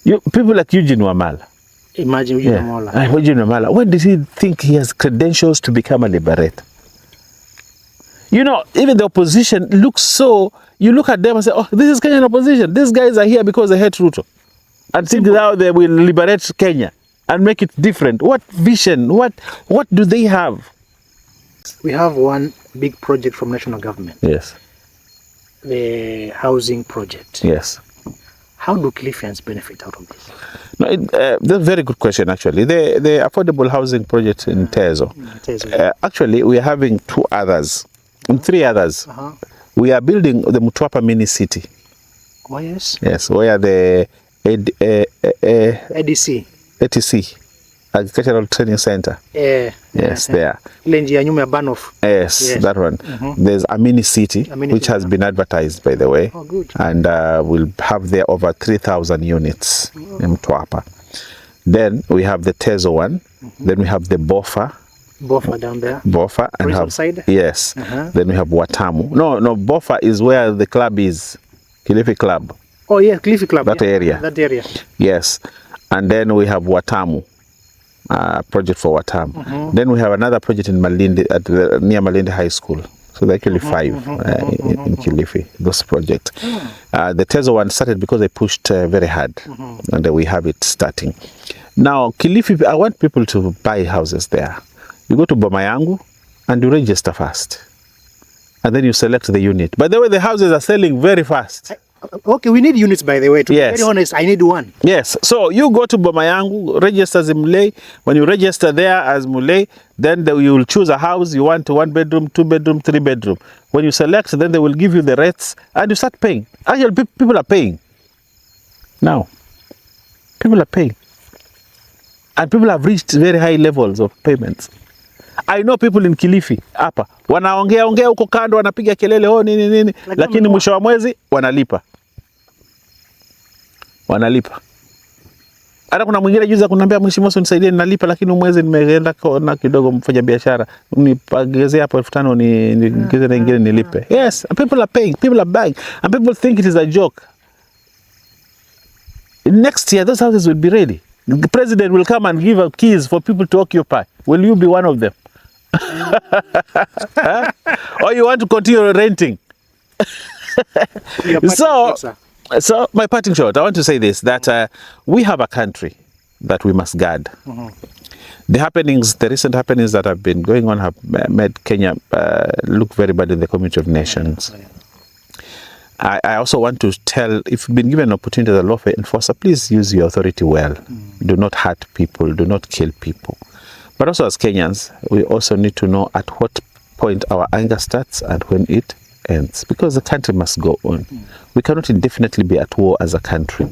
People like Eugene Wamala. Imagine Eugene Wamala. Eugene Wamala. When does he think he has credentials to become a liberator? You know, even the opposition looks so. You look at them and say, "Oh, this is Kenyan opposition. These guys are here because they hate Ruto, and think now they will liberate Kenya and make it different." What vision? What do they have? We have one big project from national government. Yes. The housing project. Yes. How do Kilifians benefit out of this? No, that's a very good question, actually. The affordable housing project in Tezo. Actually, we are having 3 others. We are building the Mtwapa mini city. Oh, yes? Yes, where the ATC, Agricultural Training Center. Yes, there. Yes, that one. There's a mini city, which has been advertised, by the way. Oh, good. And we'll have there over 3,000 units in Mtwapa. Then we have the Tezo one. Then we have the Bofa down there. Bofa and have side? Yes. Then we have Watamu. No, Bofa is where the club is. Kilifi Club. Oh yeah, Kilifi Club. That area. That area. Yes. And then we have Watamu. Project for Watamu. Then we have another project in Malindi near Malindi High School. So there are actually 5 in Kilifi, those projects. The Tezo one started because they pushed very hard, and we have it starting. Now, Kilifi, I want people to buy houses there. You go to Bomayangu and you register first. And then you select the unit. By the way, the houses are selling very fast. Okay, we need units, by the way. To be very honest, I need one. Yes. So you go to Bomayangu, register as Mulei. When you register there as Mulei, then you will choose a house. You want 1 bedroom, 2 bedroom, 3 bedroom. When you select, then they will give you the rates and you start paying. Actually, people are paying. Now, people are paying. And people have reached very high levels of payments. I know people in Kilifi hapa wanaongea huko kando, wanapiga kelele nini, lakini mwisho wa mwezi wanalipa. Hata kuna mwingine juzi kuniambia, mheshimiwa, unisaidie nalipa, lakini mwezi nimeenda na kidogo mfanya biashara, nipagezea hapo 5,000 niongeze na nyingine nilipe. Yes, and people are paying, people are buying, and people think it is a joke. Next year those houses will be ready. The president will come and give keys for people to occupy. Will you be one of them? Or you want to continue renting? So my parting shot, I want to say this, that we have a country that we must guard. The recent happenings that have been going on have made Kenya look very bad in the community of nations. I also want to tell, if you've been given an opportunity as a law enforcer, please use your authority well. Do not hurt people, do not kill people. But also as Kenyans, we also need to know at what point our anger starts and when it ends, because the country must go on. We cannot indefinitely be at war as a country.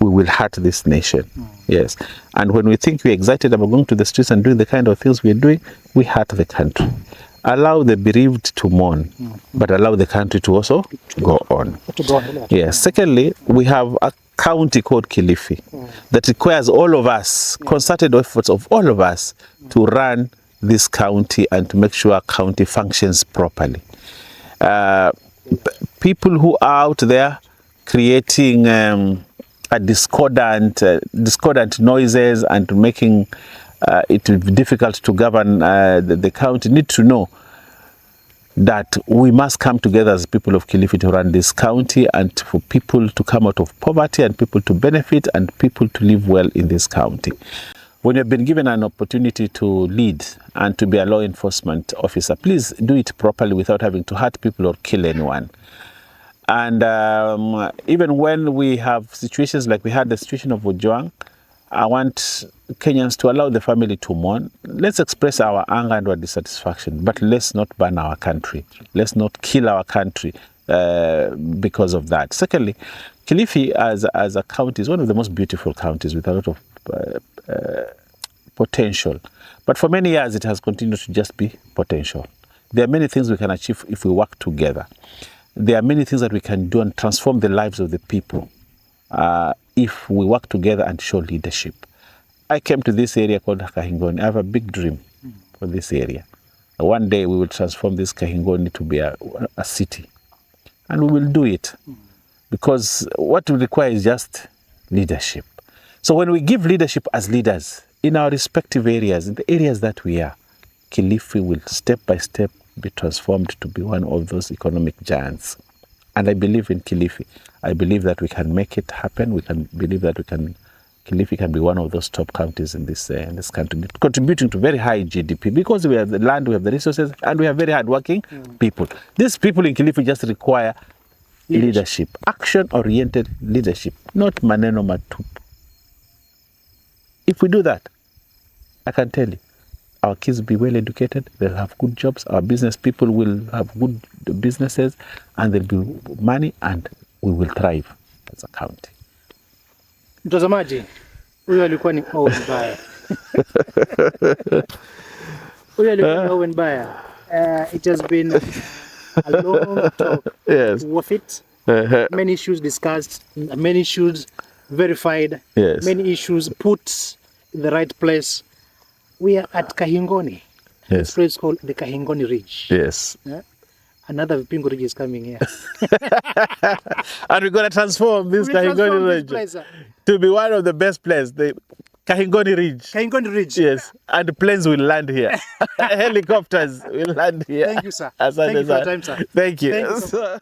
We will hurt this nation. Yes. And when we think we're excited about going to the streets and doing the kind of things we're doing, we hurt the country. Allow the bereaved to mourn, but allow the country to also go on. Yes. Secondly, we have a county called Kilifi that requires all of us, concerted efforts of all of us, to run this county and to make sure our county functions properly. People who are out there creating discordant noises and making it difficult to govern the county need to know that we must come together as people of Kilifi to run this county, and for people to come out of poverty and people to benefit and people to live well in this county. When you've been given an opportunity to lead and to be a law enforcement officer, please do it properly without having to hurt people or kill anyone. And even when we have situations like we had the situation of Ojwang, I want Kenyans to allow the family to mourn. Let's express our anger and our dissatisfaction, but let's not burn our country. Let's not kill our country because of that. Secondly, Kilifi as a county is one of the most beautiful counties with a lot of potential. But for many years, it has continued to just be potential. There are many things we can achieve if we work together. There are many things that we can do and transform the lives of the people if we work together and show leadership. I came to this area called Kahingoni. I have a big dream for this area. One day we will transform this Kahingoni to be a city. And we will do it. Because what we require is just leadership. So when we give leadership as leaders in our respective areas, in the areas that we are, Kilifi will step by step be transformed to be one of those economic giants. And I believe in Kilifi. I believe that we can make it happen. We can believe that Kilifi can be one of those top counties in this country, contributing to very high GDP because we have the land, we have the resources, and we have very hardworking people. These people in Kilifi just require leadership, action-oriented leadership, not maneno matupu. If we do that, I can tell you, our kids will be well educated, they'll have good jobs, our business people will have good businesses, and there'll be money, and we will thrive as a county. Mtazamaji, huyo alikuwa ni Owen Baya. Huyo alikuwa ni Owen Baya. It has been a long talk. Yes. Worth it. Many issues discussed, many issues verified, yes. Many issues put in the right place. We are at Kahingoni. Yes. This place called the Kahingoni Ridge. Yes. Another Vipingo Ridge is coming here. And we're going to transform this Kahingoni Ridge to be one of the best places. The Kahingoni Ridge. Kahingoni Ridge. Yes. And planes will land here. Helicopters will land here. Thank you, sir. Thank you for your time, sir. Thank you. Thank you so much.